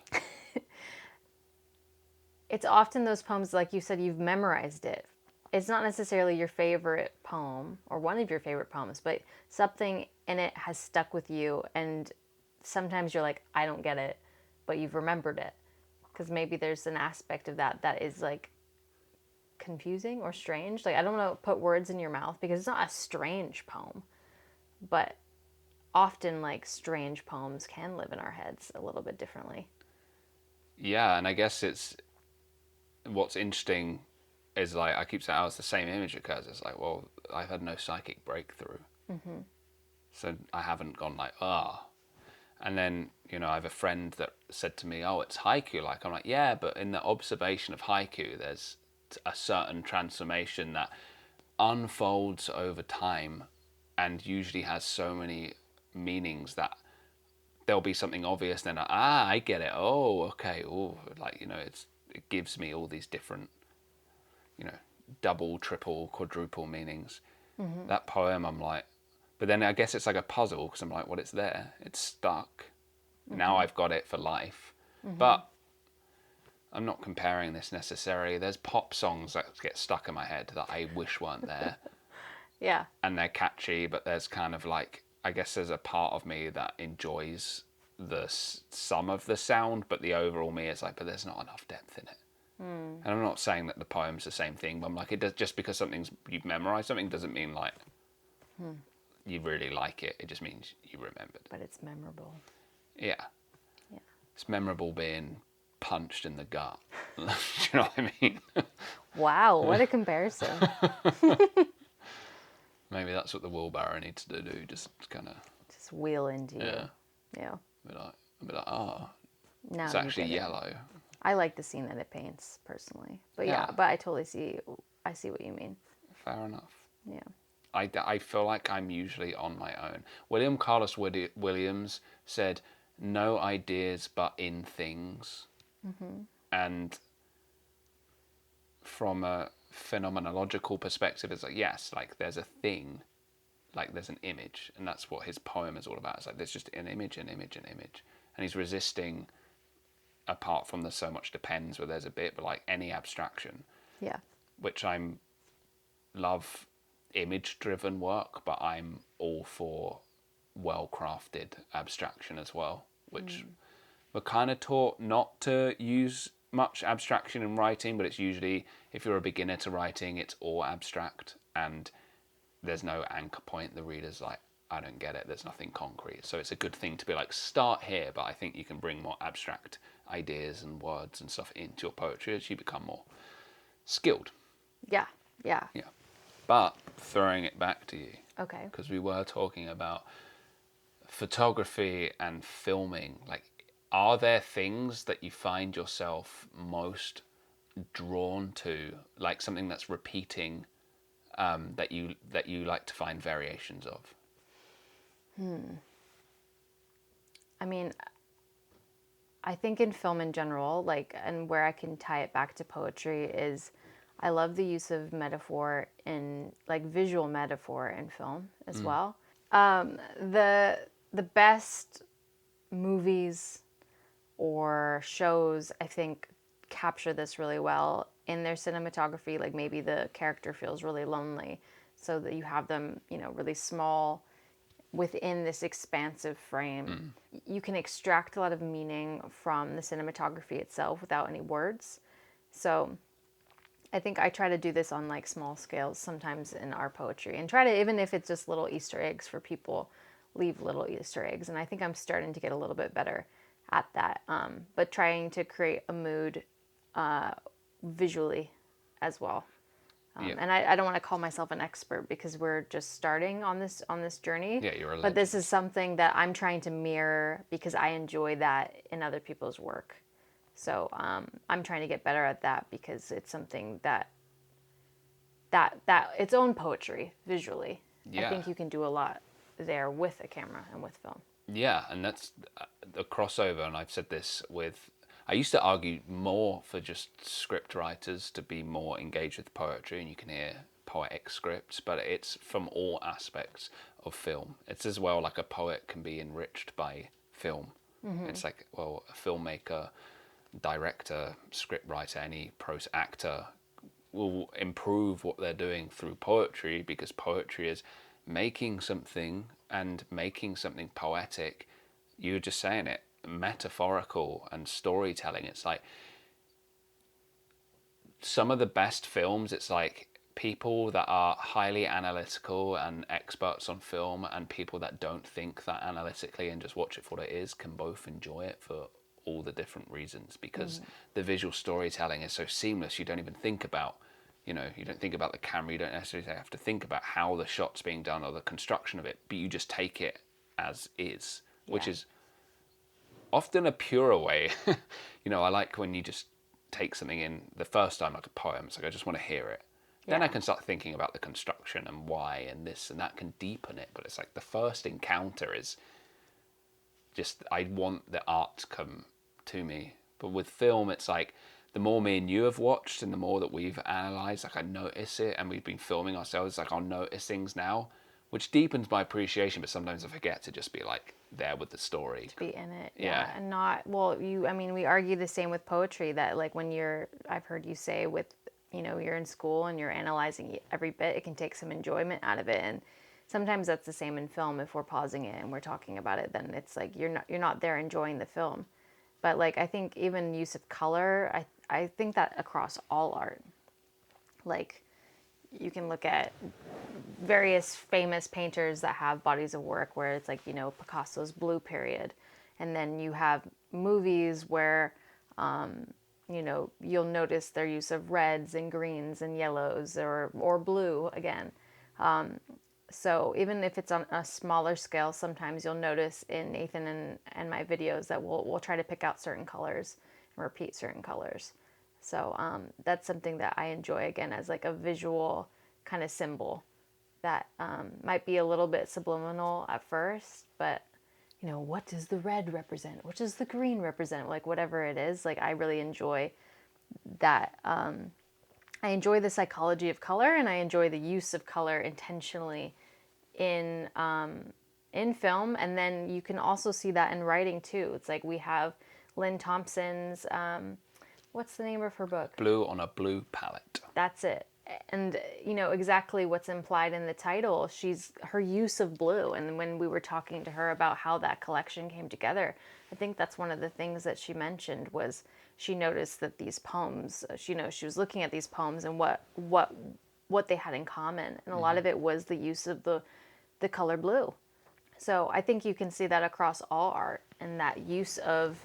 It's often those poems, like you said, you've memorized it. It's not necessarily your favorite poem or one of your favorite poems, but something in it has stuck with you. And sometimes you're like, I don't get it, but you've remembered it. Because maybe there's an aspect of that is like confusing or strange. Like, I don't know, put words in your mouth because it's not a strange poem, but often like strange poems can live in our heads a little bit differently. Yeah, and I guess it's what's interesting is like I keep saying, oh, it's the same image occurs. It's like, well, I've had no psychic breakthrough, so I haven't gone like And then I have a friend that said to me, oh, it's haiku. Like I'm like, yeah, but in the observation of haiku, there's a certain transformation that unfolds over time and usually has so many meanings that there'll be something obvious, then I get it. Oh, okay. Oh, like, it gives me all these different, double, triple, quadruple meanings. That poem, I'm like, but then I guess it's like a puzzle because I'm like, well, it's there, it's stuck. Now I've got it for life. But I'm not comparing this necessarily. There's pop songs that get stuck in my head that I wish weren't there. Yeah. And they're catchy, but there's kind of like, I guess there's a part of me that enjoys some of the sound, but the overall me is like, but there's not enough depth in it. And I'm not saying that the poem's the same thing, but I'm like, it does, just because you've memorized something doesn't mean like you really like it. It just means you remembered. But it's memorable. Yeah. Yeah. It's memorable being punched in the gut. Do you know what I mean? Wow, what a comparison. Maybe that's what the wheelbarrow needs to do. Just kind of, Just wheel into you. yeah, Yeah. be like, oh, Now it's you actually get it. yellow. I like the scene that it paints personally. But yeah, Yeah. but I totally see what you mean. Fair enough. Yeah. I feel like I'm usually on my own. William Carlos Williams said, "No ideas but in things." And from a phenomenological perspective, it's like, yes, like there's a thing, like there's an image, and that's what his poem is all about. It's like there's just an image, an image, an image, and he's resisting, apart from the so much depends where there's a bit, but like any abstraction, Yeah. which I'm love image driven work, but I'm all for well crafted abstraction as well, which we're kind of taught not to use much abstraction in writing, but it's usually, if you're a beginner to writing, it's all abstract and there's no anchor point. The reader's like, I don't get it, there's nothing concrete. So it's a good thing to be like, start here, but I think you can bring more abstract ideas and words and stuff into your poetry as you become more skilled. Yeah. Yeah. Yeah. But throwing it back to you, Okay. because we were talking about photography and filming, like, are there things that you find yourself most drawn to, like something that's repeating, that you like to find variations of? I mean, I think in film in general, like, and where I can tie it back to poetry is I love the use of metaphor in, like, visual metaphor in film as well. The best movies or shows, I think, capture this really well in their cinematography. Like, maybe the character feels really lonely, so that you have them, really small within this expansive frame. You can extract a lot of meaning from the cinematography itself without any words. So I think I try to do this on, like, small scales sometimes in our poetry, and try to, even if it's just little Easter eggs for people, leave little Easter eggs. And I think I'm starting to get a little bit better at that. But trying to create a mood visually as well. Yeah. And I don't want to call myself an expert because we're just starting on this journey. Yeah, you're a But this legend. is something that I'm trying to mirror because I enjoy that in other people's work. So I'm trying to get better at that because it's something that its own poetry visually. I Yeah. think you can do a lot there with a camera and with film. Yeah, and that's the crossover, and I've said this with, I used to argue more for just script writers to be more engaged with poetry, and you can hear poetic scripts, but it's from all aspects of film. It's as well like a poet can be enriched by film. It's like, well, a filmmaker, director, script writer, any prose actor will improve what they're doing through poetry, because poetry is making something, and making something poetic. You were just saying it, metaphorical and storytelling. It's like some of the best films, it's like people that are highly analytical and experts on film and people that don't think that analytically and just watch it for what it is can both enjoy it for all the different reasons, because the visual storytelling is so seamless. You don't even think about, you don't think about the camera, you don't necessarily have to think about how the shot's being done or the construction of it, but you just take it as is, which Yeah. is often a purer way. I like when you just take something in the first time, like a poem. It's like, I just want to hear it. Then I Yeah. can start thinking about the construction and why and this and that can deepen it. But it's like the first encounter is just, I want the art to come to me. But with film, it's like the more me and you have watched and the more that we've analysed, like I notice it, and we've been filming ourselves, like I'll notice things now, which deepens my appreciation. But sometimes I forget to just be like there with the story. To be in it, Yeah. yeah, and not, well, I mean, we argue the same with poetry, that like when I've heard you say with, you're in school and you're analyzing every bit, it can take some enjoyment out of it. And sometimes that's the same in film. If we're pausing it and we're talking about it, then it's like you're not there enjoying the film. But like, I think even use of color, I think that across all art, like you can look at various famous painters that have bodies of work where it's like, Picasso's blue period. And then you have movies where, you'll notice their use of reds and greens and yellows, or blue again. So even if it's on a smaller scale, sometimes you'll notice in Nathan and my videos that we'll try to pick out certain colors and repeat certain colors. So that's something that I enjoy, again, as like a visual kind of symbol that might be a little bit subliminal at first, but what does the red represent? What does the green represent? Like whatever it is, like I really enjoy that. I enjoy the psychology of color, and I enjoy the use of color intentionally in in film. And then you can also see that in writing too. It's like we have Lynn Thompson's what's the name of her book? Blue on a Blue Palette. That's it. And exactly what's implied in the title, her use of blue. And when we were talking to her about how that collection came together, I think that's one of the things that she mentioned was she noticed that these poems, she was looking at these poems and what they had in common, and a lot of it was the use of the color blue. So I think you can see that across all art, and that use of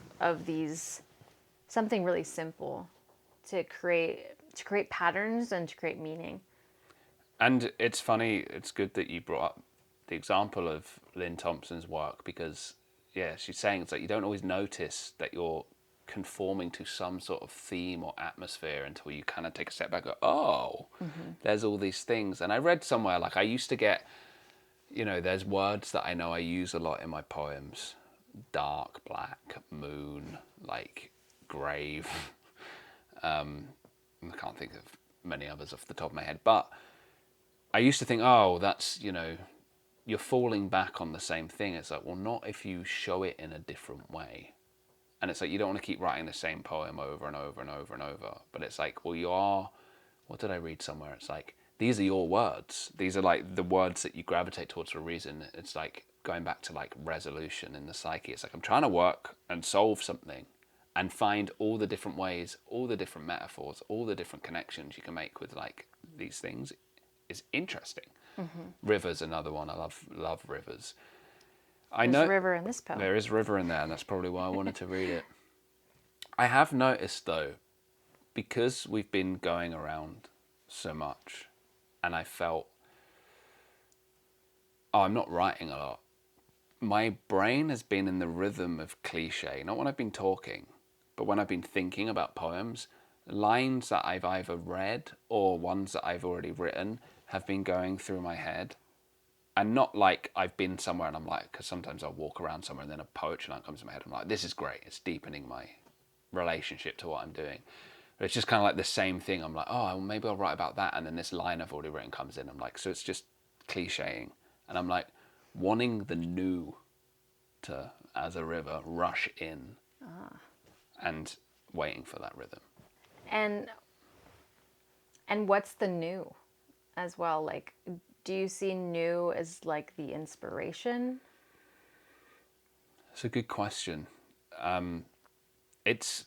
these, something really simple to create patterns and to create meaning. And it's funny, it's good that you brought up the example of Lynn Thompson's work, because, yeah, she's saying it's like you don't always notice that you're conforming to some sort of theme or atmosphere until you kind of take a step back and go, oh, there's all these things. And I read somewhere, like I used to get, there's words that I know I use a lot in my poems: dark, black, moon, like grave. I can't think of many others off the top of my head, but I used to think, oh, that's, you're falling back on the same thing. It's like, well, not if you show it in a different way. And it's like, you don't want to keep writing the same poem over and over and over and over. But it's like, well, you are, what did I read somewhere? It's like, these are your words. These are like the words that you gravitate towards for a reason. It's like going back to like resolution in the psyche. It's like, I'm trying to work and solve something and find all the different ways, all the different metaphors, all the different connections you can make with like these things is interesting. River's another one. I love rivers. I There's know river in this poem. there is river in there, and that's probably why I wanted to read it. I have noticed though, because we've been going around so much, and I felt, oh, I'm not writing a lot. My brain has been in the rhythm of cliche, not when I've been talking, but when I've been thinking about poems. Lines that I've either read or ones that I've already written have been going through my head. And not like I've been somewhere and I'm like, because sometimes I'll walk around somewhere and then a poetry line comes to my head. I'm like, this is great. It's deepening my relationship to what I'm doing. But it's just kind of like the same thing. I'm like, oh, well, maybe I'll write about that. And then this line I've already written comes in. I'm like, so it's just clicheing. And I'm like, wanting the new to, as a river, rush in and waiting for that rhythm. And what's the new as well? Like, do you see new as like the inspiration? It's a good question. It's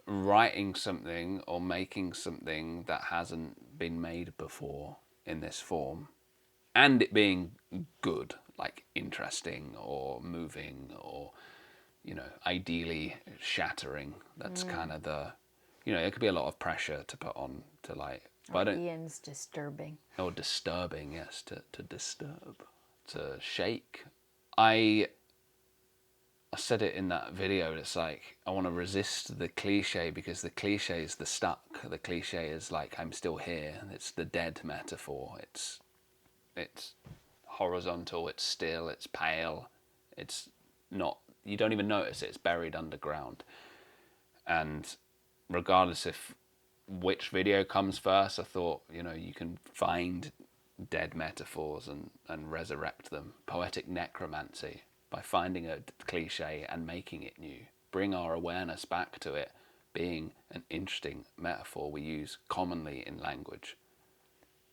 writing something or making something that hasn't been made before in this form, and it being good, like interesting or moving or, ideally shattering. That's kind of the, it could be a lot of pressure to put on to like, but I don't, Ian's disturbing. or disturbing, yes, to disturb, to shake. I I said it in that video. It's like I want to resist the cliche because the cliche is the stuck. The cliche is like I'm still here. It's the dead metaphor. It's horizontal. It's still. It's pale. It's not. You don't even notice it. It's buried underground. And regardless if which video comes first, I thought you can find dead metaphors and resurrect them. Poetic necromancy by finding a cliche and making it new. Bring our awareness back to it being an interesting metaphor we use commonly in language.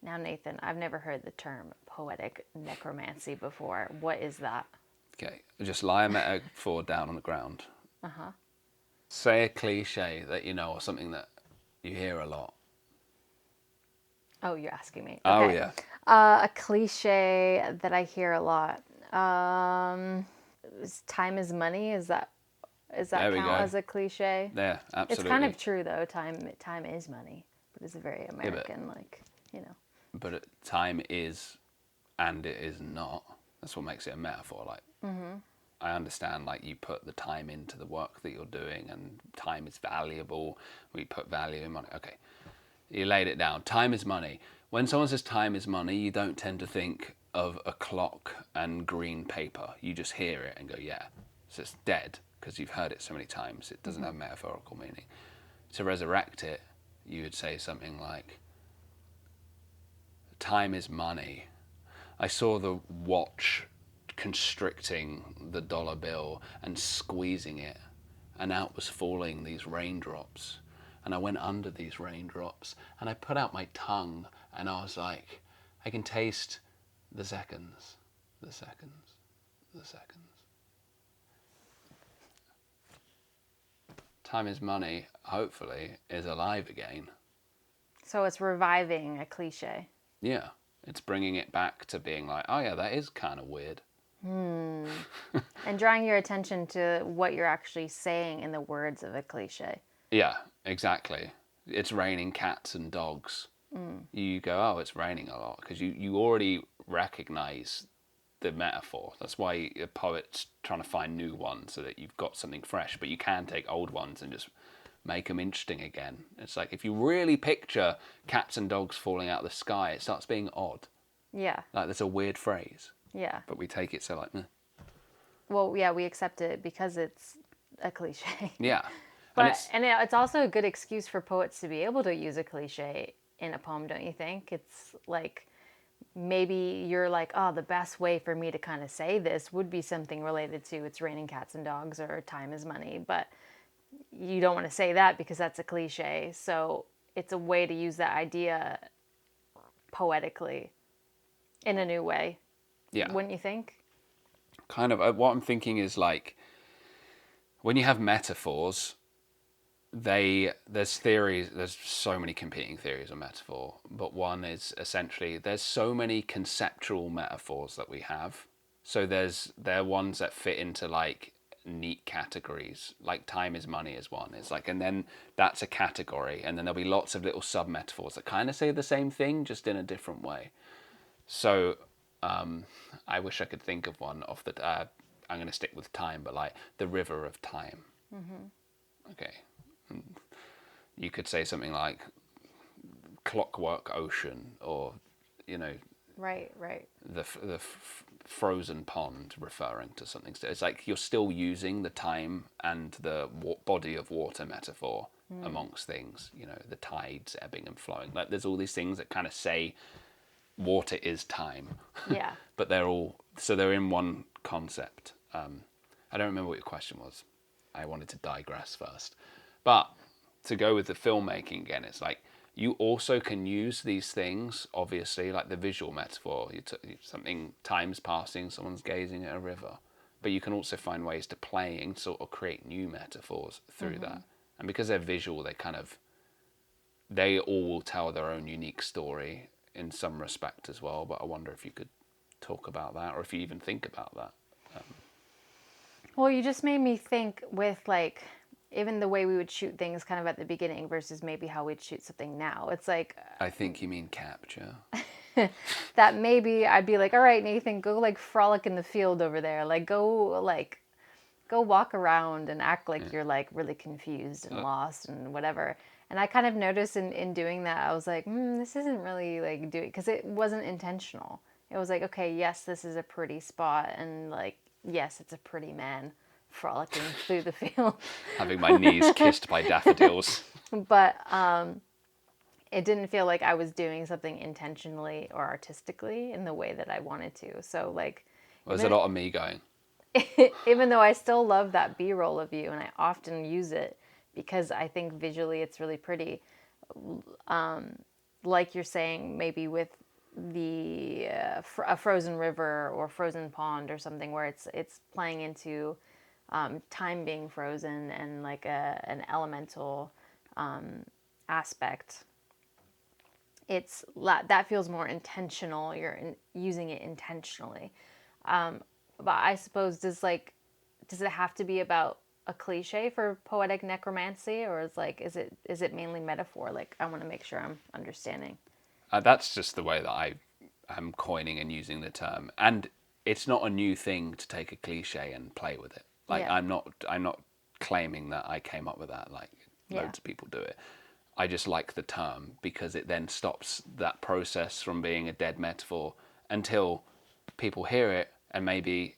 Now, Nathan, I've never heard the term poetic necromancy before. What is that? Okay, just lie a metaphor down on the ground. Say a cliche that you know or something that you hear a lot. Oh, you're asking me. Oh, Okay. yeah. A cliche that I hear a lot. Time is money. Is that There we count go. as a cliche? Yeah, absolutely. It's kind of true though. Time is money, but it's a very but- American, But time is and it is not. That's what makes it a metaphor. Like, I understand, like, you put the time into the work that you're doing and time is valuable. We put value in money. Okay, you laid it down. Time is money. When someone says time is money, you don't tend to think of a clock and green paper. You just hear it and go, yeah. So it's dead because you've heard it so many times. It doesn't have metaphorical meaning. To resurrect it, you would say something like, time is money. I saw the watch constricting the dollar bill and squeezing it, and out was falling these raindrops. And I went under these raindrops, and I put out my tongue, and I was like, I can taste the seconds, the seconds, the seconds. Time is money, hopefully, is alive again. So it's reviving a cliche. Yeah, it's bringing it back to being like, oh yeah, that is kind of weird. And drawing your attention to what you're actually saying in the words of a cliche. Yeah, exactly. It's raining cats and dogs. You go, oh, it's raining a lot, because you already recognize the metaphor. That's why a poet's trying to find new ones so that you've got something fresh, but you can take old ones and just make them interesting again. It's like if you really picture cats and dogs falling out of the sky, it starts being odd. Yeah. Like, that's a weird phrase, Yeah. but we take it so like, meh. Well, yeah, we accept it because it's a cliche. Yeah. But it's also a good excuse for poets to be able to use a cliche in a poem, don't you think? It's like maybe you're like, oh, the best way for me to kind of say this would be something related to it's raining cats and dogs or time is money, but you don't want to say that because that's a cliche. So it's a way to use that idea poetically in a new way. Yeah. Wouldn't you think? Kind of. What I'm thinking is, like, when you have metaphors, there's theories, there's so many competing theories of metaphor, but one is essentially there's so many conceptual metaphors that we have. So there are ones that fit into like neat categories, like time is money is one. It's like, and then that's a category, and then there'll be lots of little sub metaphors that kind of say the same thing just in a different way. So I wish I could think of one off the I'm going to stick with time, but like the river of time. Okay, you could say something like clockwork ocean, or Right. the frozen pond, referring to something. It's like you're still using the time and the body of water metaphor amongst things. The tides ebbing and flowing. Like, there's all these things that kind of say water is time. Yeah. But they're in one concept. I don't remember what your question was. I wanted to digress first. But to go with the filmmaking again, it's like you also can use these things, obviously, like the visual metaphor. Something, time's passing, someone's gazing at a river. But you can also find ways to play and sort of create new metaphors through that. And because they're visual, they all will tell their own unique story in some respect as well. But I wonder if you could talk about that, or if you even think about that. Well, you just made me think with like even the way we would shoot things kind of at the beginning versus maybe how we'd shoot something now. It's like I think you mean capture. that maybe I'd be like, all right, Nathan, go like frolic in the field over there. Like go go walk around and act like you're like really confused and lost and whatever. And I kind of noticed in doing that, I was like, this isn't really like doing, because it wasn't intentional. It was like, okay, yes, this is a pretty spot, and like, yes, it's a pretty man frolicking through the field. Having my knees kissed by daffodils. But it didn't feel like I was doing something intentionally or artistically in the way that I wanted to. So like, There's a lot of me going, even though I still love that B-roll of you, and I often use it because I think visually it's really pretty. Like you're saying, maybe with the a frozen river or frozen pond or something where it's playing into time being frozen and like an elemental aspect. It's that feels more intentional. You're using it intentionally. But I suppose does it have to be about a cliche for poetic necromancy, or is it mainly metaphor? Like, I want to make sure I'm understanding. that's just the way that I am coining and using the term. And it's not a new thing to take a cliche and play with it. Like, Yeah. I'm not claiming that I came up with that. Like, Yeah. loads of people do it. I just like the term because it then stops that process from being a dead metaphor until people hear it and maybe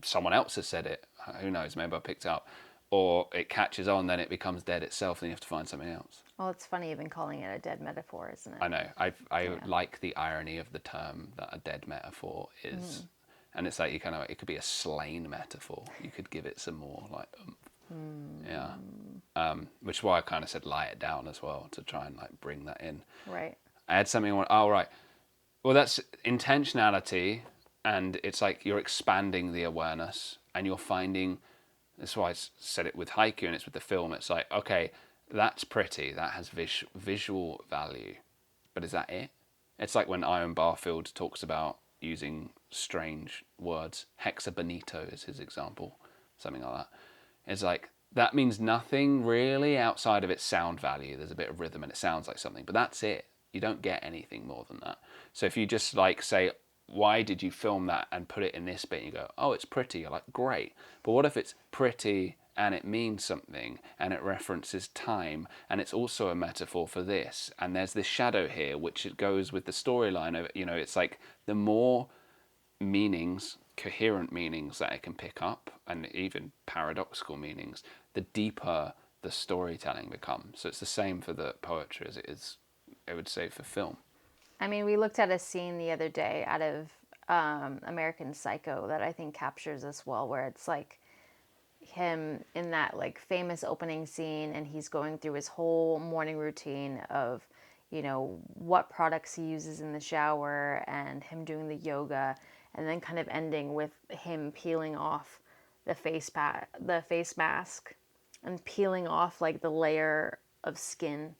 someone else has said it. Who knows? Maybe I picked it up. Or it catches on, then it becomes dead itself, and you have to find something else. Well, it's funny even calling it a dead metaphor, isn't it? I know. I Yeah. like the irony of the term that a dead metaphor is, and it's like you kind of it could be a slain metaphor. You could give it some more like, yeah. Which is why I kind of said lie it down as well to try and like bring that in. Right. I had something. Oh right. Well, that's intentionality, and it's like you're expanding the awareness, and you're finding. That's why I said it with haiku, and it's with the film. It's like, okay, that's pretty, that has visual value, but is that it? It's like when Iron Barfield talks about using strange words. Hexabenito is his example, something like that. It's like that means nothing really outside of its sound value. There's a bit of rhythm and it sounds like something, but that's it. You don't get anything more than that. So if you just like say, why did you film that and put it in this bit? And you go, oh, it's pretty. You're like, great. But what if it's pretty and it means something and it references time and it's also a metaphor for this and there's this shadow here which it goes with the storyline of, it's like the more meanings, coherent meanings that it can pick up and even paradoxical meanings, the deeper the storytelling becomes. So it's the same for the poetry as it is, I would say, for film. I mean, we looked at a scene the other day out of American Psycho that I think captures this well, where it's like him in that like famous opening scene, and he's going through his whole morning routine of, what products he uses in the shower, and him doing the yoga, and then kind of ending with him peeling off the face mask, and peeling off like the layer of skin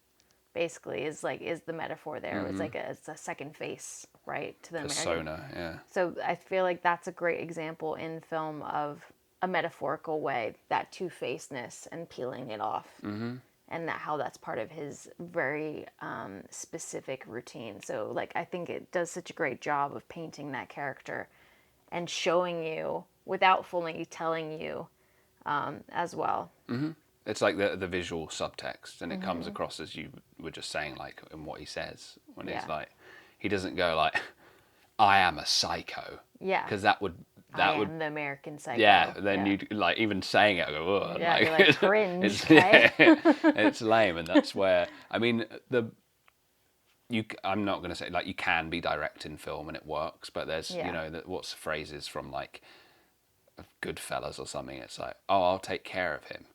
basically is the metaphor there. It's like it's a second face, right, to the American. Persona, yeah. So I feel like that's a great example in film of a metaphorical way, that two-facedness and peeling it off, and how that's part of his very specific routine. So like I think it does such a great job of painting that character and showing you without fully telling you as well. It's like the visual subtext, and it comes across as you were just saying, like in what he says when he's like, he doesn't go like, "I am a psycho," because that would the American Psycho. Yeah, then you like even saying it, I go, "Ugh," yeah, you're like cringe. It's, Okay? it's lame, and that's where I mean I'm not going to say like you can be direct in film and it works, but there's what's phrases from like Goodfellas or something. It's like, oh, I'll take care of him.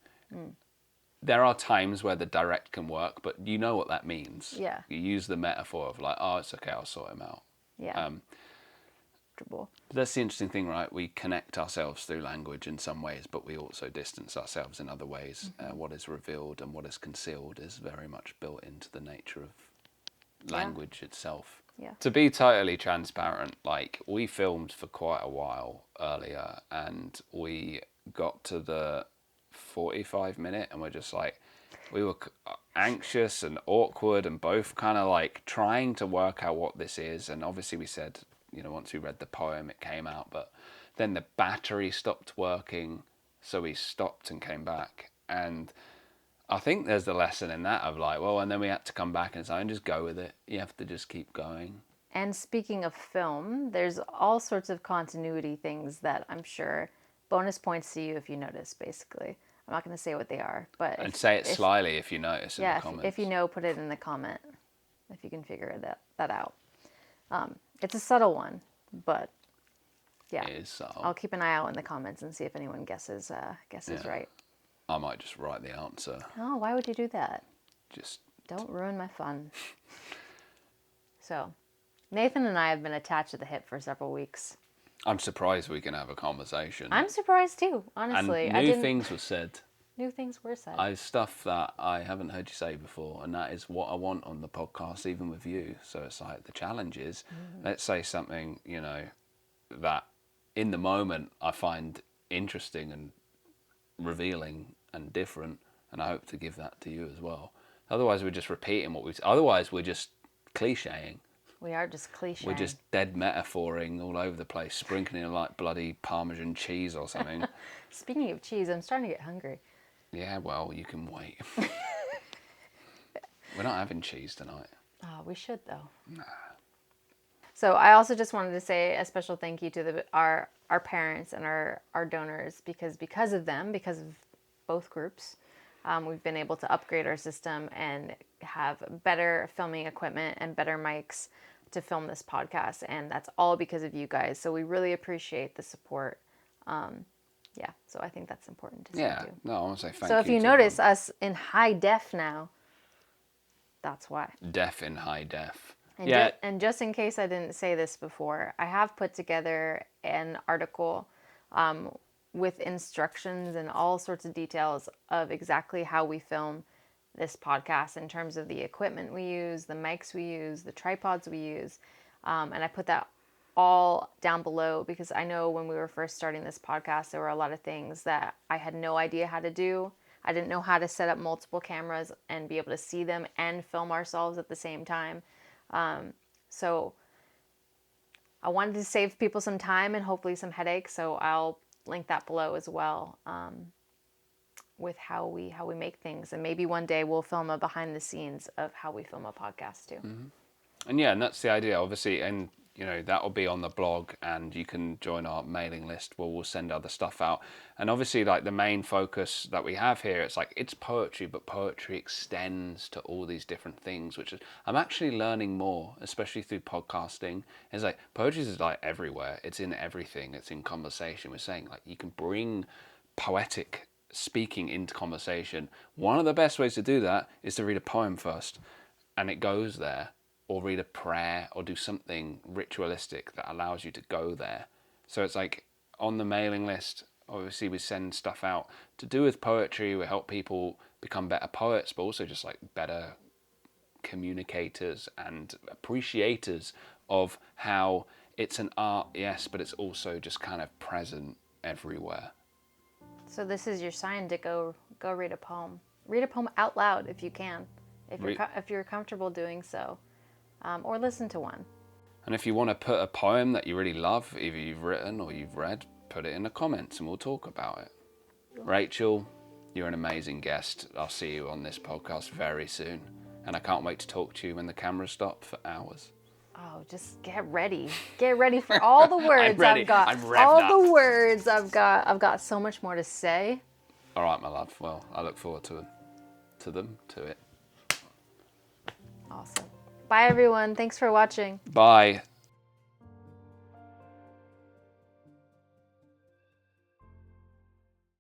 There are times where the direct can work, but you know what that means. Yeah. You use the metaphor of like, oh, it's okay, I'll sort him out. Yeah. That's the interesting thing, right? We connect ourselves through language in some ways, but we also distance ourselves in other ways. What is revealed and what is concealed is very much built into the nature of language itself. Yeah. To be totally transparent, like we filmed for quite a while earlier and we got to the 45-minute and we're just like, we were anxious and awkward and both kind of like trying to work out what this is. And obviously we said, once we read the poem, it came out, but then the battery stopped working So he stopped and came back. And I think there's the lesson in that of like, well, and then we had to come back and say, and just go with it. You have to just keep going. And speaking of film, there's all sorts of continuity things that I'm sure bonus points to you if you notice, basically. I'm not going to say what they are, but And say it slyly if you notice in the yeah, comments. if you know, put it in the comment if you can figure that out. It's a subtle one, but yeah. It is subtle. I'll keep an eye out in the comments and see if anyone guesses right. I might just write the answer. Oh, why would you do that? Just Don't ruin my fun. So, Nathan and I have been attached at the hip for several weeks. I'm surprised we can have a conversation. I'm surprised too, honestly. And new things were said. New things were said. Stuff that I haven't heard you say before, and that is what I want on the podcast, even with you. So it's like the challenge is, let's say something, that in the moment I find interesting and revealing and different, and I hope to give that to you as well. Otherwise, we're just repeating what we've. Otherwise, we're just clichéing. We are just clichéing. We're just dead metaphoring all over the place, sprinkling in like bloody Parmesan cheese or something. Speaking of cheese, I'm starting to get hungry. Yeah, well, you can wait. We're not having cheese tonight. Oh, we should though. Nah. So I also just wanted to say a special thank you to our parents and our donors because of them, because of both groups, we've been able to upgrade our system and have better filming equipment and better mics to film this podcast, and that's all because of you guys. So we really appreciate the support. Yeah, so I think that's important to say too. No, I want to say thank you. So if you notice us in high def now, that's why. Def in high def. And and just in case I didn't say this before, I have put together an article with instructions and all sorts of details of exactly how we film this podcast in terms of the equipment we use, the mics we use, the tripods we use. And I put that all down below because I know when we were first starting this podcast, there were a lot of things that I had no idea how to do. I didn't know how to set up multiple cameras and be able to see them and film ourselves at the same time. So I wanted to save people some time and hopefully some headaches. So I'll link that below as well, with how we make things. And maybe one day we'll film a behind the scenes of how we film a podcast too. Mm-hmm. And that's the idea, obviously. And, that'll be on the blog and you can join our mailing list where we'll send other stuff out. And obviously, like the main focus that we have here, it's poetry, but poetry extends to all these different things, which is, I'm actually learning more, especially through podcasting. It's like, poetry is like everywhere. It's in everything. It's in conversation. We're saying like, you can bring poetic speaking into conversation. One of the best ways to do that is to read a poem first, and it goes there. Or read a prayer, or do something ritualistic that allows you to go there. So it's like on the mailing list, obviously we send stuff out to do with poetry. We help people become better poets, but also just like better communicators and appreciators of how it's an art, yes, but it's also just kind of present everywhere. So this is your sign to go read a poem. Read a poem out loud if you can, if you're comfortable doing so. Or listen to one. And if you want to put a poem that you really love, either you've written or you've read, put it in the comments and we'll talk about it. Rachel, you're an amazing guest. I'll see you on this podcast very soon. And I can't wait to talk to you when the cameras stop for hours. Oh, just get ready. Get ready for all the words I've got. I'm all the words I've got. I've got so much more to say. All right, my love. Well, I look forward to it. Awesome. Bye, everyone. Thanks for watching. Bye.